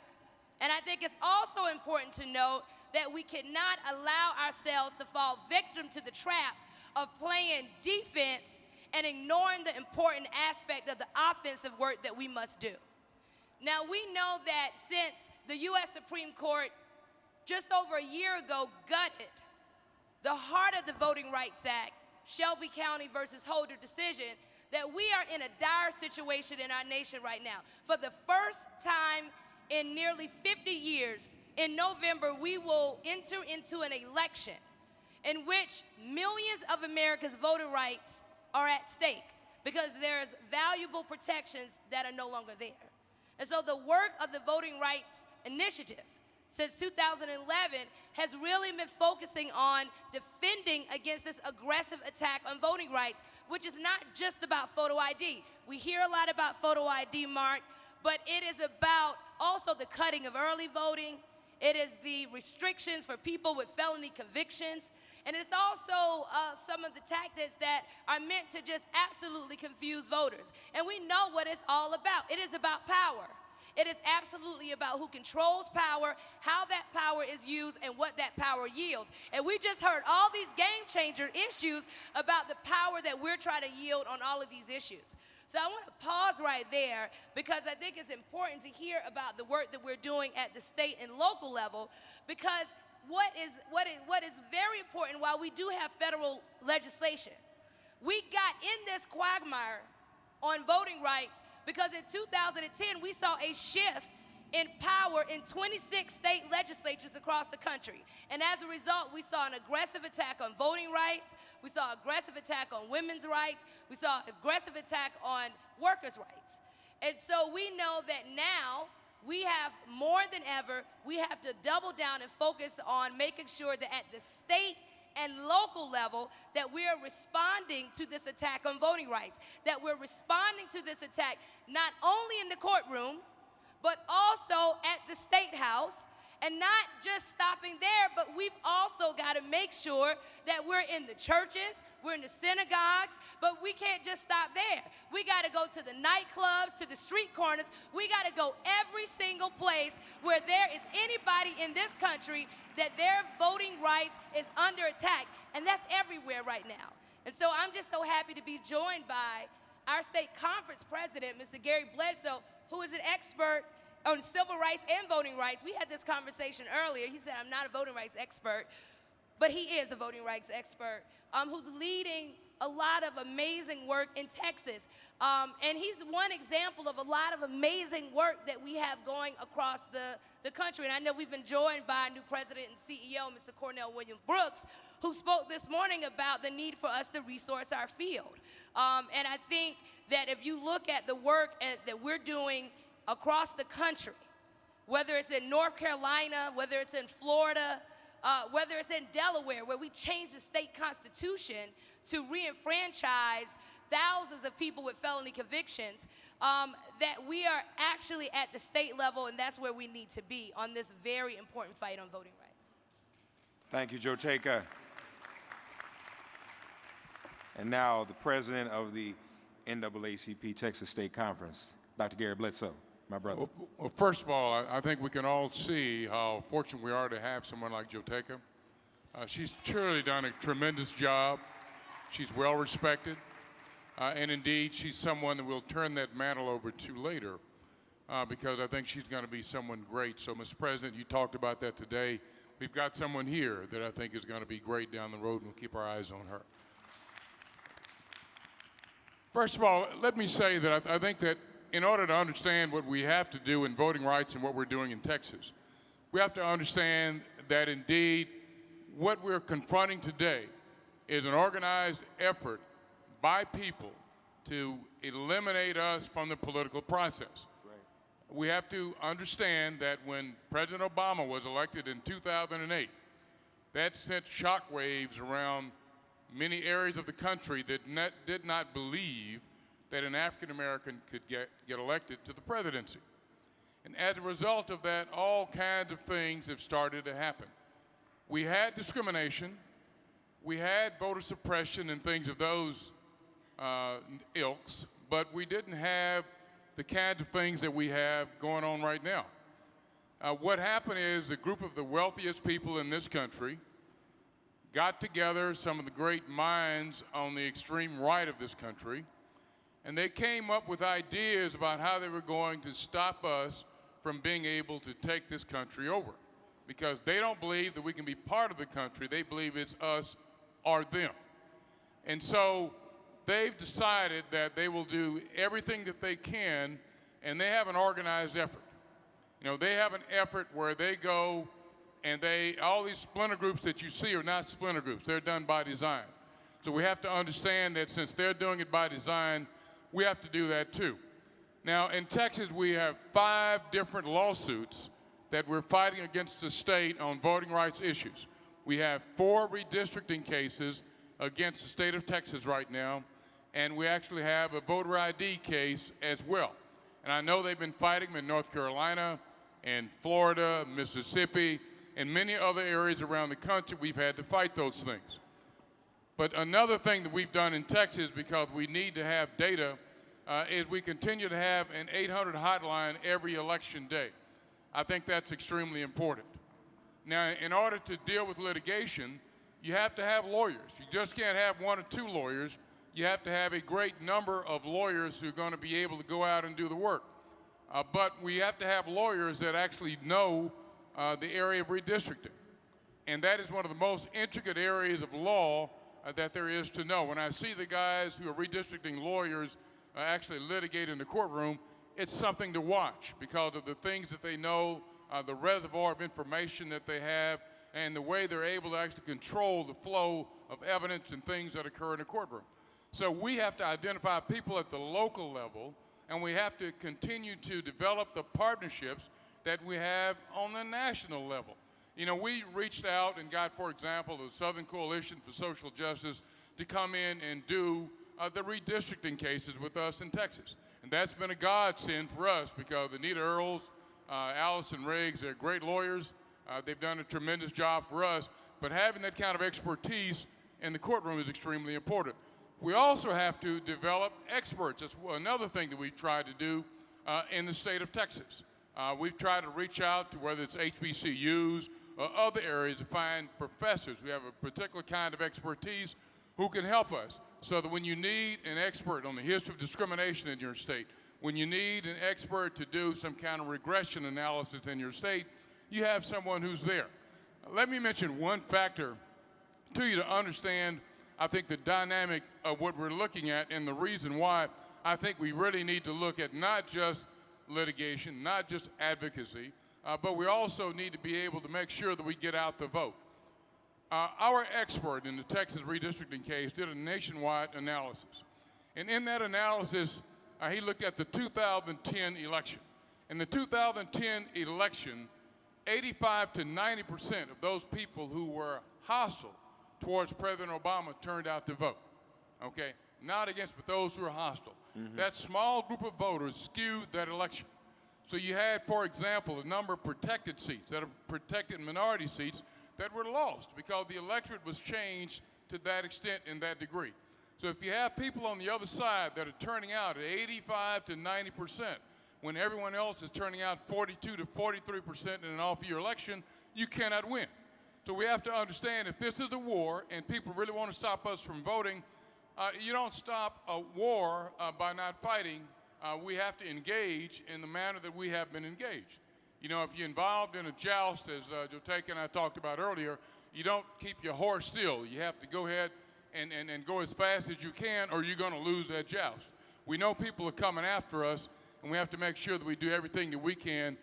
And I think it's also important to note that we cannot allow ourselves to fall victim to the trap of playing defense and ignoring the important aspect of the offensive work that we must do. Now, we know that since the U.S. Supreme Court just over a year ago gutted the heart of the Voting Rights Act, Shelby County versus Holder decision, that we are in a dire situation in our nation right now. For the first time in nearly 50 years, in November, we will enter into an election in which millions of Americans' voting rights are at stake because there's valuable protections that are no longer there. And so the work of the Voting Rights Initiative since 2011 has really been focusing on defending against this aggressive attack on voting rights, which is not just about photo ID. We hear a lot about photo ID, Mark, but it is about also the cutting of early voting. It is the restrictions for people with felony convictions. And it's also some of the tactics that are meant to just absolutely confuse voters. And we know what it's all about. It is about power. It is absolutely about who controls power, how that power is used, and what that power yields. And we just heard all these game changer issues about the power that we're trying to yield on all of these issues. So I want to pause right there because I think it's important to hear about the work that we're doing at the state and local level, because what is very important, while we do have federal legislation, we got in this quagmire on voting rights because in 2010 we saw a shift in power in 26 state legislatures across the country. And as a result, we saw an aggressive attack on voting rights, we saw aggressive attack on women's rights, we saw aggressive attack on workers' rights. And so we know that now we have more than ever, we have to double down and focus on making sure that at the state and local level that we are responding to this attack on voting rights, that we're responding to this attack not only in the courtroom, but also at the State House, and not just stopping there, but we've also got to make sure that we're in the churches, we're in the synagogues, but we can't just stop there. We got to go to the nightclubs, to the street corners. We got to go every single place where there is anybody in this country that their voting rights is under attack, and that's everywhere right now. And so I'm just so happy to be joined by our state conference president, Mr. Gary Bledsoe, who is an expert on civil rights and voting rights. We had this conversation earlier. He said, I'm not a voting rights expert, but he is a voting rights expert who's leading a lot of amazing work in Texas. And he's one example of a lot of amazing work that we have going across the country. And I know we've been joined by our new president and CEO, Mr. Cornell Williams Brooks, who spoke this morning about the need for us to resource our field. And I think that if you look at the work that we're doing across the country, whether it's in North Carolina, whether it's in Florida, whether it's in Delaware, where we changed the state constitution to re-enfranchise thousands of people with felony convictions, that we are actually at the state level, and that's where we need to be on this very important fight on voting rights. Thank you, Joteka. And now the president of the NAACP Texas State Conference, Dr. Gary Bledsoe, my brother. Well, first of all, I think we can all see how fortunate we are to have someone like Joteka. She's truly done a tremendous job. She's well respected. And indeed, she's someone that we'll turn that mantle over to later because I think she's going to be someone great. So, Mr. President, you talked about that today. We've got someone here that I think is going to be great down the road, and we'll keep our eyes on her. First of all, let me say that I think that in order to understand what we have to do in voting rights and what we're doing in Texas, we have to understand that indeed what we're confronting today is an organized effort by people to eliminate us from the political process. We have to understand that when President Obama was elected in 2008, that sent shockwaves around many areas of the country that did not believe that an African American could get elected to the presidency. And as a result of that, all kinds of things have started to happen. We had discrimination, we had voter suppression and things of those ilks, but we didn't have the kinds of things that we have going on right now. What happened is a group of the wealthiest people in this country got together, some of the great minds on the extreme right of this country, and they came up with ideas about how they were going to stop us from being able to take this country over. Because they don't believe that we can be part of the country, they believe it's us or them. And so they've decided that they will do everything that they can, and they have an organized effort. You know, they have an effort where they go and all these splinter groups that you see are not splinter groups, they're done by design. So we have to understand that since they're doing it by design, we have to do that too. Now, in Texas, we have 5 different lawsuits that we're fighting against the state on voting rights issues. We have 4 redistricting cases against the state of Texas right now, and we actually have a voter ID case as well. And I know they've been fighting them in North Carolina and Florida, Mississippi, and many other areas around the country. We've had to fight those things. But another thing that we've done in Texas, because we need to have data, is we continue to have an 800 hotline every election day. I think that's extremely important. Now, in order to deal with litigation, you have to have lawyers. You just can't have 1 or 2 lawyers. You have to have a great number of lawyers who are going to be able to go out and do the work. But we have to have lawyers that actually know the area of redistricting. And that is one of the most intricate areas of law that there is to know. When I see the guys who are redistricting lawyers actually litigate in the courtroom, it's something to watch because of the things that they know, the reservoir of information that they have, and the way they're able to actually control the flow of evidence and things that occur in a courtroom. So we have to identify people at the local level, and we have to continue to develop the partnerships that we have on the national level. You know, we reached out and got, for example, the Southern Coalition for Social Justice to come in and do the redistricting cases with us in Texas. And that's been a godsend for us because Anita Earls, Allison Riggs, they're great lawyers. They've done a tremendous job for us. But having that kind of expertise in the courtroom is extremely important. We also have to develop experts. That's another thing that we've tried to do in the state of Texas. We've tried to reach out to whether it's HBCUs or other areas to find professors who have a particular kind of expertise who can help us so that when you need an expert on the history of discrimination in your state, when you need an expert to do some kind of regression analysis in your state, you have someone who's there. Let me mention one factor to you to understand, I think, the dynamic of what we're looking at and the reason why I think we really need to look at not just litigation, not just advocacy, but we also need to be able to make sure that we get out the vote. Our expert in the Texas redistricting case did a nationwide analysis. And in that analysis, he looked at the 2010 election. In the 2010 election, 85 to 90% of those people who were hostile towards President Obama turned out to vote. Okay? Not against, but those who are hostile. That small group of voters skewed that election. So you had, for example, a number of protected seats, that are protected minority seats, that were lost because the electorate was changed to that extent and that degree. So if you have people on the other side that are turning out at 85 to 90%, when everyone else is turning out 42 to 43% in an off-year election, you cannot win. So we have to understand if this is a war and people really want to stop us from voting, you don't stop a war by not fighting. We have to engage in the manner that we have been engaged. You know, if you're involved in a joust, as Joteka and I talked about earlier, you don't keep your horse still. You have to go ahead and go as fast as you can, or you're going to lose that joust. We know people are coming after us, and we have to make sure that we do everything that we can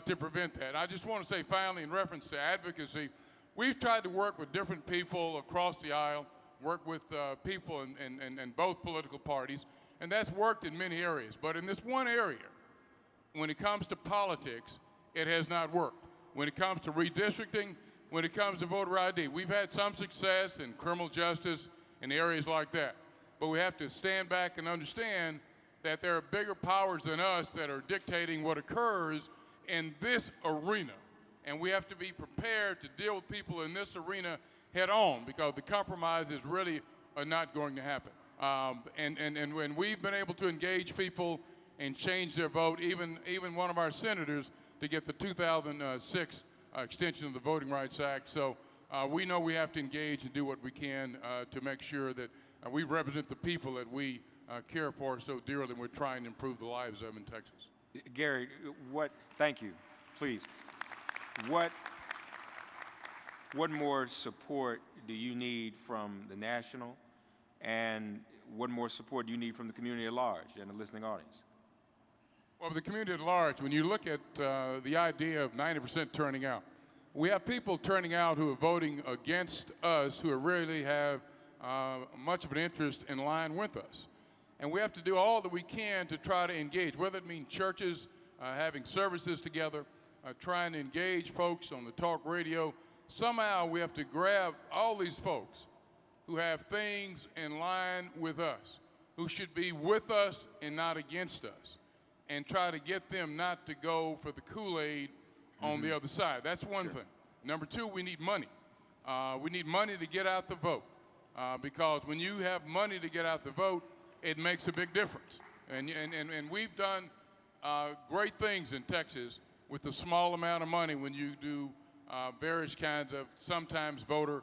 to prevent that. I just want to say finally, in reference to advocacy, we've tried to work with different people across the aisle, work with people in both political parties, and that's worked in many areas. But in this one area, when it comes to politics, it has not worked. When it comes to redistricting, when it comes to voter ID, we've had some success in criminal justice and areas like that. But we have to stand back and understand that there are bigger powers than us that are dictating what occurs in this arena. And we have to be prepared to deal with people in this arena head on, because the compromises really are not going to happen. And when we've been able to engage people and change their vote, even one of our senators to get the 2006 extension of the Voting Rights Act. So we know we have to engage and do what we can to make sure that we represent the people that we care for so dearly, and we're trying to improve the lives of them in Texas. Gary, thank you, please. What more support do you need from the national, and what more support do you need from the community at large and the listening audience? Well, the community at large, when you look at the idea of 90% turning out, we have people turning out who are voting against us who really have much of an interest in line with us. And we have to do all that we can to try to engage, whether it means churches having services together, trying to engage folks on the talk radio. Somehow we have to grab all these folks who have things in line with us, who should be with us and not against us, and try to get them not to go for the Kool-Aid on the other side. That's one thing. Number two, we need money. We need money to get out the vote, because when you have money to get out the vote, it makes a big difference. And we've done great things in Texas with a small amount of money when you do various kinds of sometimes voter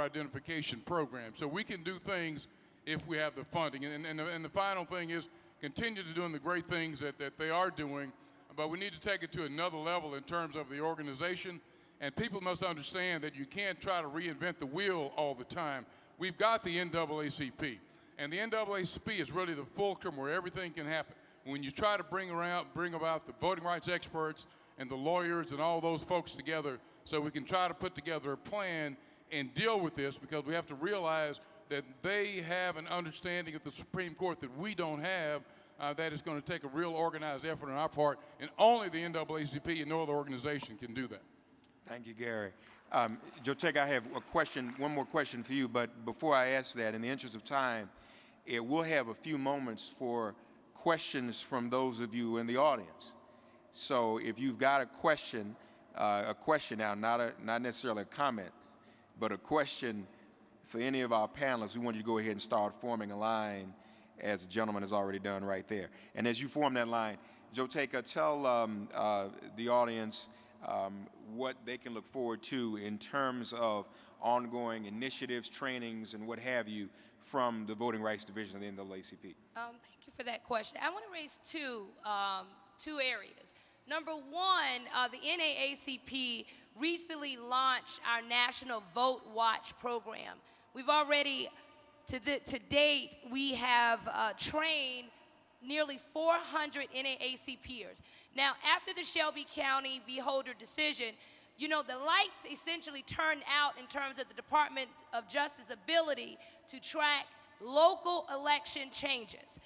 identification programs. So we can do things if we have the funding. And the final thing is continue to doing the great things that they are doing, but we need to take it to another level in terms of the organization. And people must understand that you can't try to reinvent the wheel all the time. We've got the NAACP, and the NAACP is really the fulcrum where everything can happen. When you try to bring about the voting rights experts and the lawyers and all those folks together so we can try to put together a plan and deal with this, because we have to realize that they have an understanding of the Supreme Court that we don't have, that is going to take a real organized effort on our part, and only the NAACP and no other organization can do that. Thank you, Gary. Joteka, I have one more question for you, but before I ask that, in the interest of time, we'll have a few moments for questions from those of you in the audience. So if you've got a question now, not necessarily a comment, but a question for any of our panelists, we want you to go ahead and start forming a line, as the gentleman has already done right there. And as you form that line, Joteka, tell the audience what they can look forward to in terms of ongoing initiatives, trainings, and what have you from the Voting Rights Division of the NAACP. Thank you for that question. I want to raise two areas. Number one, the NAACP recently launched our National Vote Watch program. We've already, to date, we have trained nearly 400 NAACPers. Now, after the Shelby County v. Holder decision, you know, the lights essentially turned out in terms of the Department of Justice ability to track local election changes.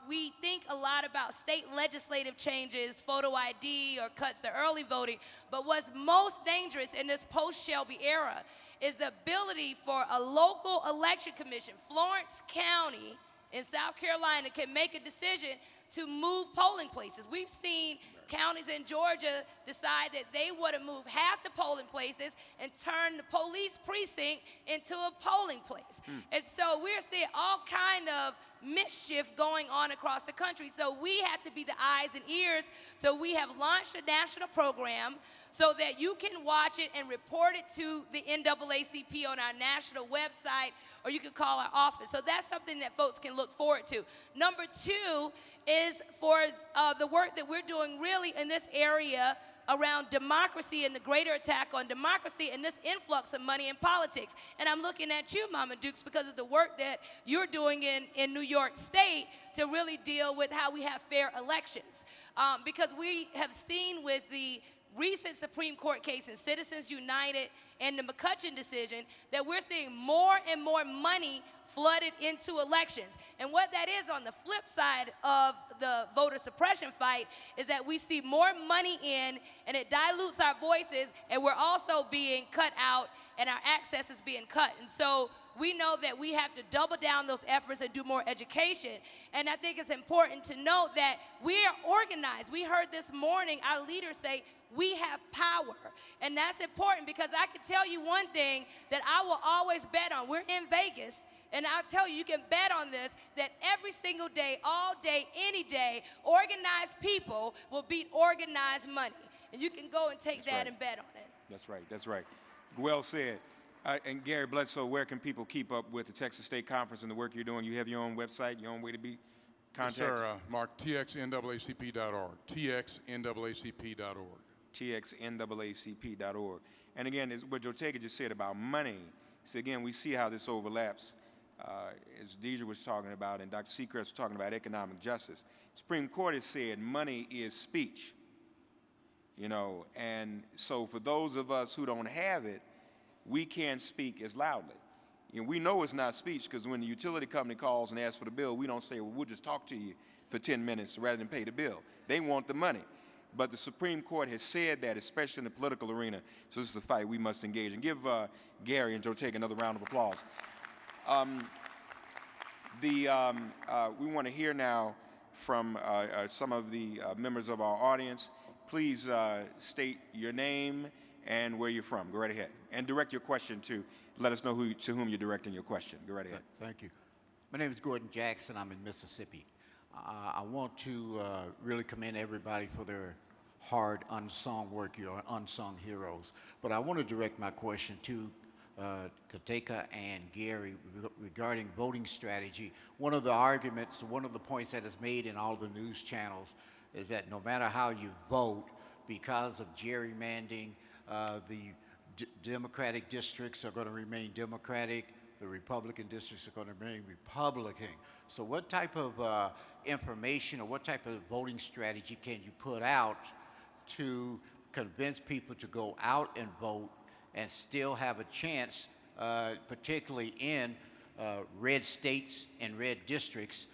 We think a lot about state legislative changes, photo ID, or cuts to early voting, but what's most dangerous in this post-Shelby era is the ability for a local election commission, Florence County in South Carolina, can make a decision to move polling places. We've seen counties in Georgia decide that they want to move half the polling places and turn the police precinct into a polling place. And so we're seeing all kind of mischief going on across the country. So we have to be the eyes and ears. So we have launched a national program so that you can watch it and report it to the NAACP on our national website, or you can call our office. So that's something that folks can look forward to. Number two is for the work that we're doing really in this area around democracy and the greater attack on democracy and this influx of money in politics. And I'm looking at you, Mama Dukes, because of the work that you're doing in New York State to really deal with how we have fair elections. Because we have seen with the recent Supreme Court case in Citizens United and the McCutcheon decision that we're seeing more and more money flooded into elections. And what that is on the flip side of the voter suppression fight is that we see more money in and it dilutes our voices, and we're also being cut out and our access is being cut. And so we know that we have to double down those efforts and do more education. And I think it's important to note that we are organized. We heard this morning our leaders say we have power. And that's important because I can tell you one thing that I will always bet on. We're in Vegas, and I'll tell you can bet on this, that every single day, all day, any day, organized people will beat organized money. And you can go and take that and bet on it. That's right. That's right. Well said. And Gary Bledsoe, where can people keep up with the Texas State Conference and the work you're doing? You have your own website, your own way to be contacted? Yes, sir. Mark, txnaacp.org. txnaacp.org. txnaacp.org. And again, what Jotega just said about money, so again, we see how this overlaps, as Deidre was talking about and Dr. Seacrest was talking about economic justice. Supreme Court has said money is speech, you know, and so for those of us who don't have it, we can't speak as loudly. You know, we know it's not speech because when the utility company calls and asks for the bill, we don't say, well, we'll just talk to you for 10 minutes rather than pay the bill. They want the money. But the Supreme Court has said that, especially in the political arena, so this is a fight we must engage. And give Gary and Jotega another round of applause. We want to hear now from some of the members of our audience. Please state your name and where you're from. Go right ahead. And direct your question to, let us know to whom you're directing your question. Go right ahead. Thank you. My name is Gordon Jackson. I'm in Mississippi. I want to really commend everybody for their hard unsung work. You're unsung heroes. But I want to direct my question to Kateka and Gary regarding voting strategy. One of the arguments, one of the points that is made in all the news channels is that no matter how you vote, because of gerrymandering, the Democratic districts are going to remain Democratic, the Republican districts are going to remain Republican. So what type of information or what type of voting strategy can you put out to convince people to go out and vote and still have a chance, particularly in red states and red districts,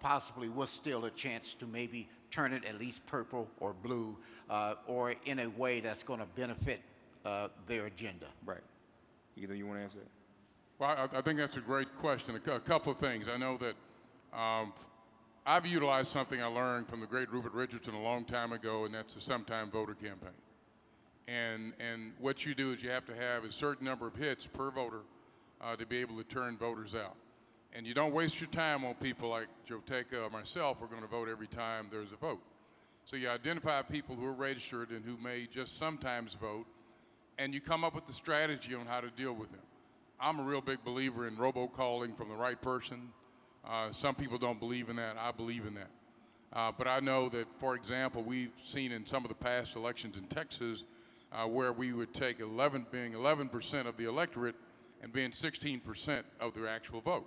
possibly with still a chance to maybe turn it at least purple or blue, or in a way that's going to benefit their agenda? Right. Either you want to answer it? Well, I think that's a great question. A couple of things. I know that I've utilized something I learned from the great Rupert Richardson a long time ago, and that's the sometime voter campaign. And what you do is you have to have a certain number of hits per voter to be able to turn voters out. And you don't waste your time on people like Joteka or myself who are going to vote every time there's a vote. So you identify people who are registered and who may just sometimes vote, and you come up with the strategy on how to deal with them. I'm a real big believer in robocalling from the right person. Some people don't believe in that. I believe in that. But I know that, for example, we've seen in some of the past elections in Texas where we would take 11% of the electorate and being 16% of their actual vote.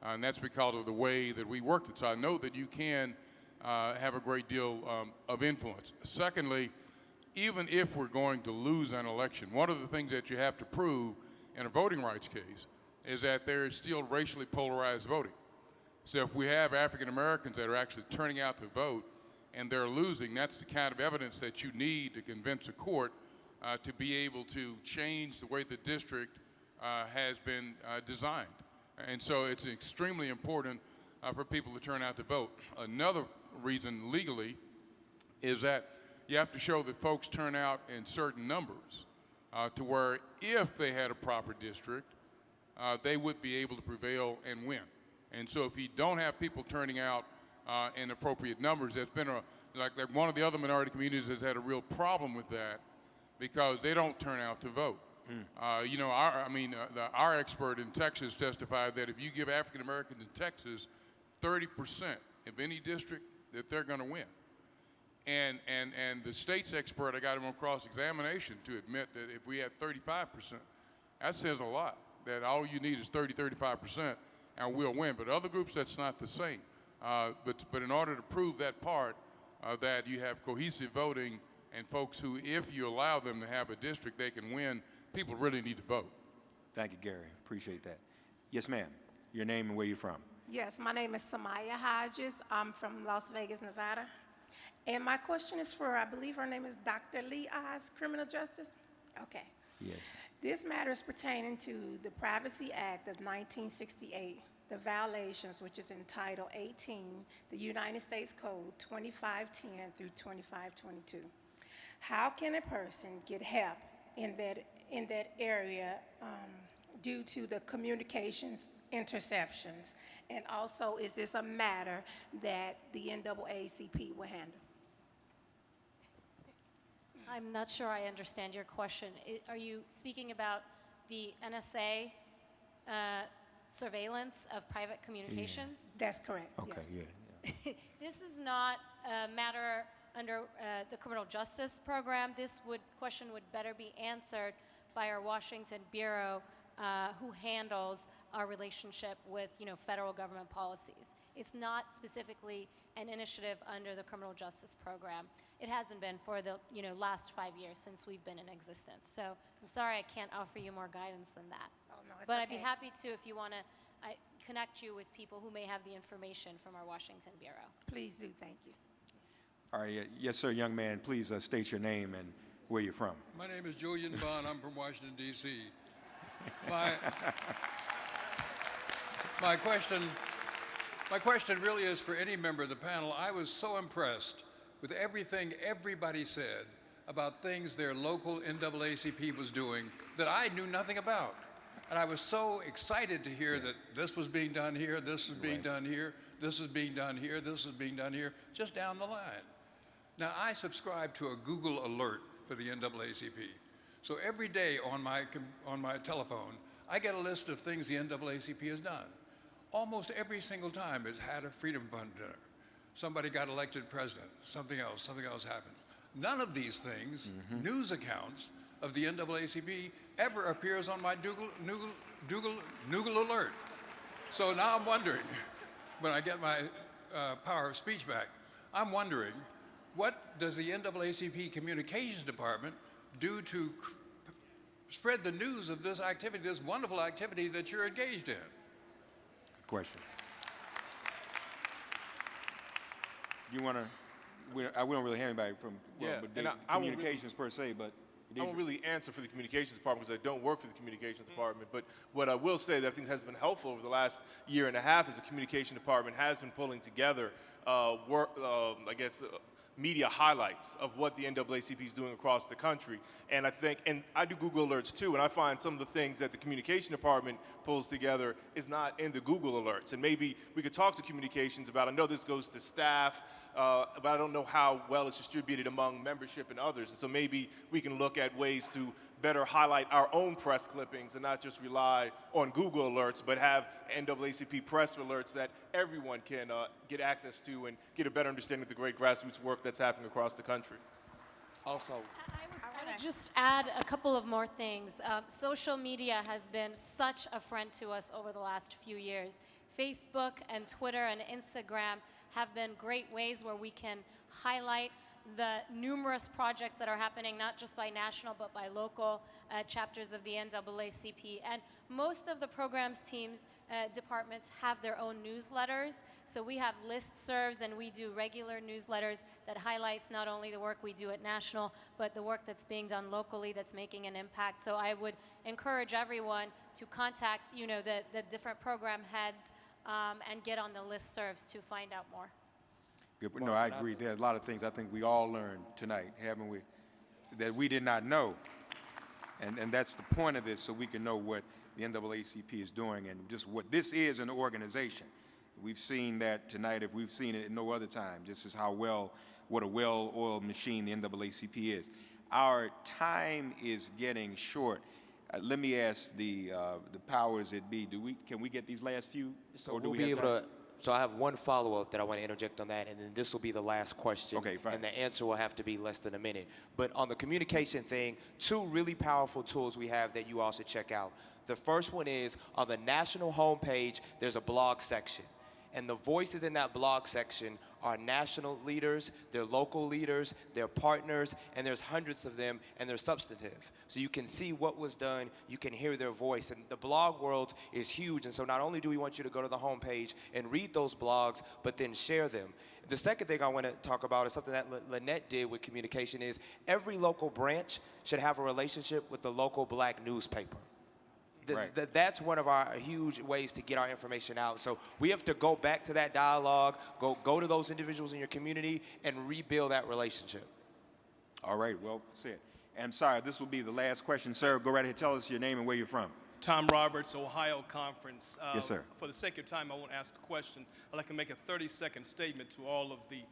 And that's because of the way that we worked it. So I know that you can have a great deal of influence. Secondly, even if we're going to lose an election, one of the things that you have to prove in a voting rights case is that there is still racially polarized voting. So if we have African Americans that are actually turning out to vote and they're losing, that's the kind of evidence that you need to convince a court to be able to change the way the district has been designed. And so it's extremely important for people to turn out to vote. Another reason legally is that you have to show that folks turn out in certain numbers to where if they had a proper district, they would be able to prevail and win. And so if you don't have people turning out in appropriate numbers, that's been like one of the other minority communities has had a real problem with that because they don't turn out to vote. You know, our expert in Texas testified that if you give African Americans in Texas 30% of any district, that they're going to win. And the state's expert, I got him on cross-examination to admit that if we had 35%, that says a lot, that all you need is 35%, and we'll win. But other groups, that's not the same. But in order to prove that part, that you have cohesive voting and folks who, if you allow them to have a district, they can win. People really need to vote. Thank you, Gary. Appreciate that. Yes, ma'am. Your name and where you're from. Yes, my name is Samaya Hodges. I'm from Las Vegas, Nevada. And my question is for, I believe her name is Dr. Lee Oz, Criminal Justice? Okay. Yes. This matter is pertaining to the Privacy Act of 1968, the violations, which is in Title 18, the United States Code 2510 through 2522. How can a person get help in that area due to the communications interceptions? And also, is this a matter that the NAACP will handle? I'm not sure I understand your question. Are you speaking about the NSA surveillance of private communications? That's correct. Okay, yes. yeah. This is not a matter under the criminal justice program. This question would better be answered by our Washington Bureau, who handles our relationship with, federal government policies. It's not specifically an initiative under the criminal justice program. It hasn't been for the, last 5 years since we've been in existence. So I'm sorry I can't offer you more guidance than that. Oh, no, it's But okay. I'd be happy to if you want to connect you with people who may have the information from our Washington Bureau. Please do. Thank you. All right. Yes, sir, young man. Please state your name and where you're from. My name is Julian Bond. I'm from Washington, D.C. My question really is for any member of the panel. I was so impressed with everything everybody said about things their local NAACP was doing that I knew nothing about. And I was so excited to hear that this was being done here, this was being done here, this was being done here, this was being done here, just down the line. Now, I subscribe to a Google alert for the NAACP. So every day on my telephone, I get a list of things the NAACP has done. Almost every single time it's had a Freedom Fund dinner. Somebody got elected president, something else happened. None of these things, news accounts of the NAACP, ever appears on my Google alert. So now I'm wondering, when I get my power of speech back, I'm wondering, what does the NAACP Communications Department do to spread the news of this activity, this wonderful activity that you're engaged in? Good question. You want to? We don't really have anybody from communications per se, but I won't really answer for the communications department because I don't work for the communications department. But what I will say that I think has been helpful over the last year and a half is the communication department has been pulling together media highlights of what the NAACP is doing across the country. And I do Google alerts too, and I find some of the things that the communication department pulls together is not in the Google alerts. And maybe we could talk to communications about, I know this goes to staff, but I don't know how well it's distributed among membership and others. And so maybe we can look at ways to better highlight our own press clippings and not just rely on Google alerts, but have NAACP press alerts that everyone can get access to and get a better understanding of the great grassroots work that's happening across the country. Also, I would just add a couple of more things. Social media has been such a friend to us over the last few years. Facebook and Twitter and Instagram have been great ways where we can highlight the numerous projects that are happening, not just by national, but by local chapters of the NAACP. And most of the programs teams, departments have their own newsletters. So we have listservs and we do regular newsletters that highlights not only the work we do at national, but the work that's being done locally that's making an impact. So I would encourage everyone to contact, the different program heads and get on the listservs to find out more. Good. No, I agree. There are a lot of things I think we all learned tonight, haven't we, that we did not know. And that's the point of this, so we can know what the NAACP is doing and just what this is an organization. We've seen that tonight, if we've seen it at no other time. This is what a well-oiled machine the NAACP is. Our time is getting short. Let me ask the powers that be. Can we get these last few? So we'll be able to. So I have one follow-up that I want to interject on that, and then this will be the last question. Okay, fine. And the answer will have to be less than a minute. But on the communication thing, two really powerful tools we have that you all should check out. The first one is on the national homepage, there's a blog section. And the voices in that blog section are national leaders, they're local leaders, they're partners, and there's hundreds of them, and they're substantive. So you can see what was done, you can hear their voice, and the blog world is huge. And so not only do we want you to go to the homepage and read those blogs, but then share them. The second thing I want to talk about is something that Lynette did with communication is every local branch should have a relationship with the local black newspaper. That's one of our huge ways to get our information out. So we have to go back to that dialogue, go to those individuals in your community and rebuild that relationship. All right, well said. And sorry, this will be the last question, sir. Go right ahead, tell us your name and where you're from. Tom Roberts, Ohio Conference. Yes, sir. For the sake of time, I won't ask a question. I'd like to make a 30-second statement to all of the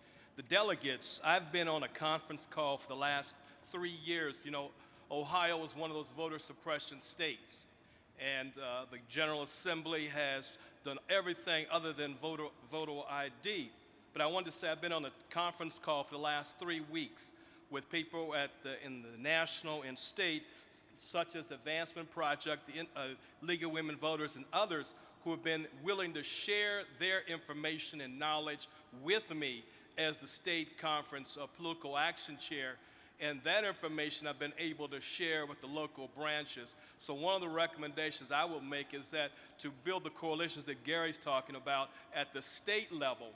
delegates. I've been on a conference call for the last 3 years. You know, Ohio is one of those voter suppression states. And the General Assembly has done everything other than voter ID. But I wanted to say I've been on a conference call for the last 3 weeks with people in the national and state, such as the Advancement Project, the League of Women Voters, and others who have been willing to share their information and knowledge with me as the state conference political action chair. And that information I've been able to share with the local branches. So one of the recommendations I will make is that to build the coalitions that Gary's talking about at the state level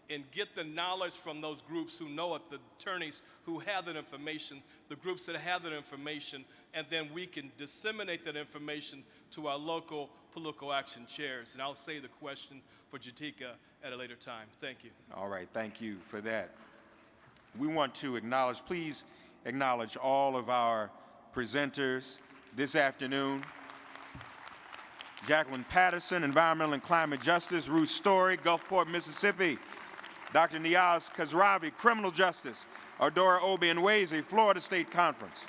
and get the knowledge from those groups who know it, the attorneys who have that information, the groups that have that information, and then we can disseminate that information to our local political action chairs. And I'll save the question for Jatika at a later time. Thank you. All right, thank you for that. We want to please acknowledge all of our presenters this afternoon. Jacqueline Patterson, Environmental and Climate Justice. Ruth Story, Gulfport, Mississippi. Dr. Niaz Khazravi, Criminal Justice. Ardora Obi Nweze, Florida State Conference.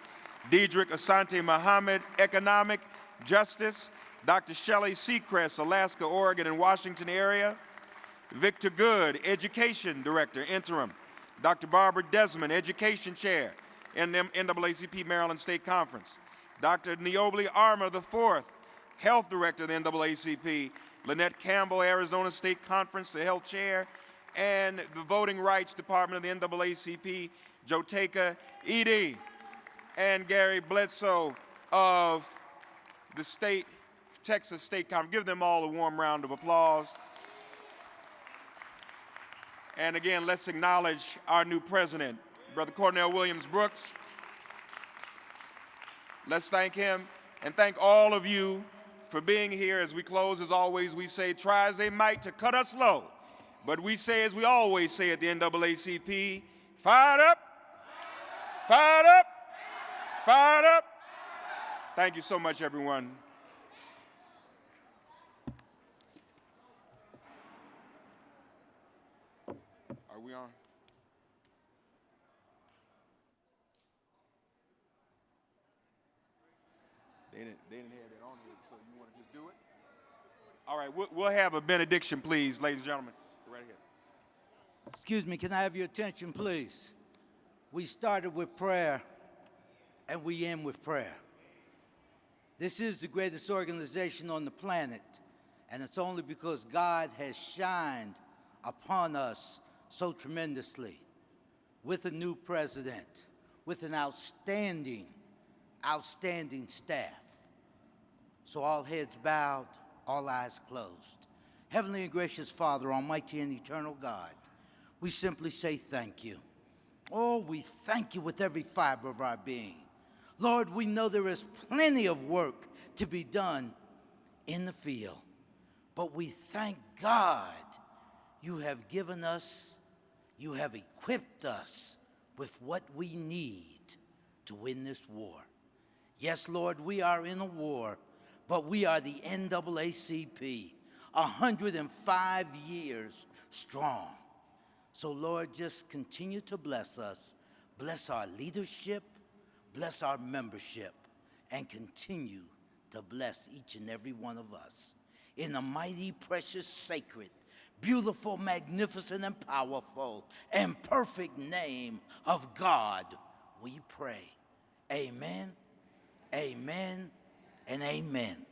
Diedrich Asante Muhammad, Economic Justice. Dr. Shelley Seacrest, Alaska, Oregon, and Washington area. Victor Good, Education Director, Interim. Dr. Barbara Desmond, Education Chair in the NAACP Maryland State Conference. Dr. Niobli Armour IV, Health Director of the NAACP. Lynette Campbell, Arizona State Conference, the Health Chair. And the Voting Rights Department of the NAACP, Joteka Edie. And Gary Bledsoe of the Texas State Conference. Give them all a warm round of applause. And again, let's acknowledge our new president, Brother Cornell Williams Brooks. Let's thank him and thank all of you for being here. As we close, as always, we say, try as they might to cut us low. But we say, as we always say at the NAACP, fired up, fired up, fired up. Thank you so much, everyone. Are we on? They didn't have that on here, so you want to just do it? All right, we'll have a benediction, please, ladies and gentlemen. Right here. Excuse me, can I have your attention, please? We started with prayer, and we end with prayer. This is the greatest organization on the planet, and it's only because God has shined upon us so tremendously with a new president, with an outstanding staff. So all heads bowed, all eyes closed. Heavenly and gracious Father, almighty and eternal God, we simply say thank you. Oh, we thank you with every fiber of our being. Lord, we know there is plenty of work to be done in the field, but we thank God you have given us, you have equipped us with what we need to win this war. Yes, Lord, we are in a war, but we are the NAACP, 105 years strong. So, Lord, just continue to bless us. Bless our leadership, bless our membership, and continue to bless each and every one of us. In the mighty, precious, sacred, beautiful, magnificent, and powerful, and perfect name of God, we pray. Amen, amen, and amen.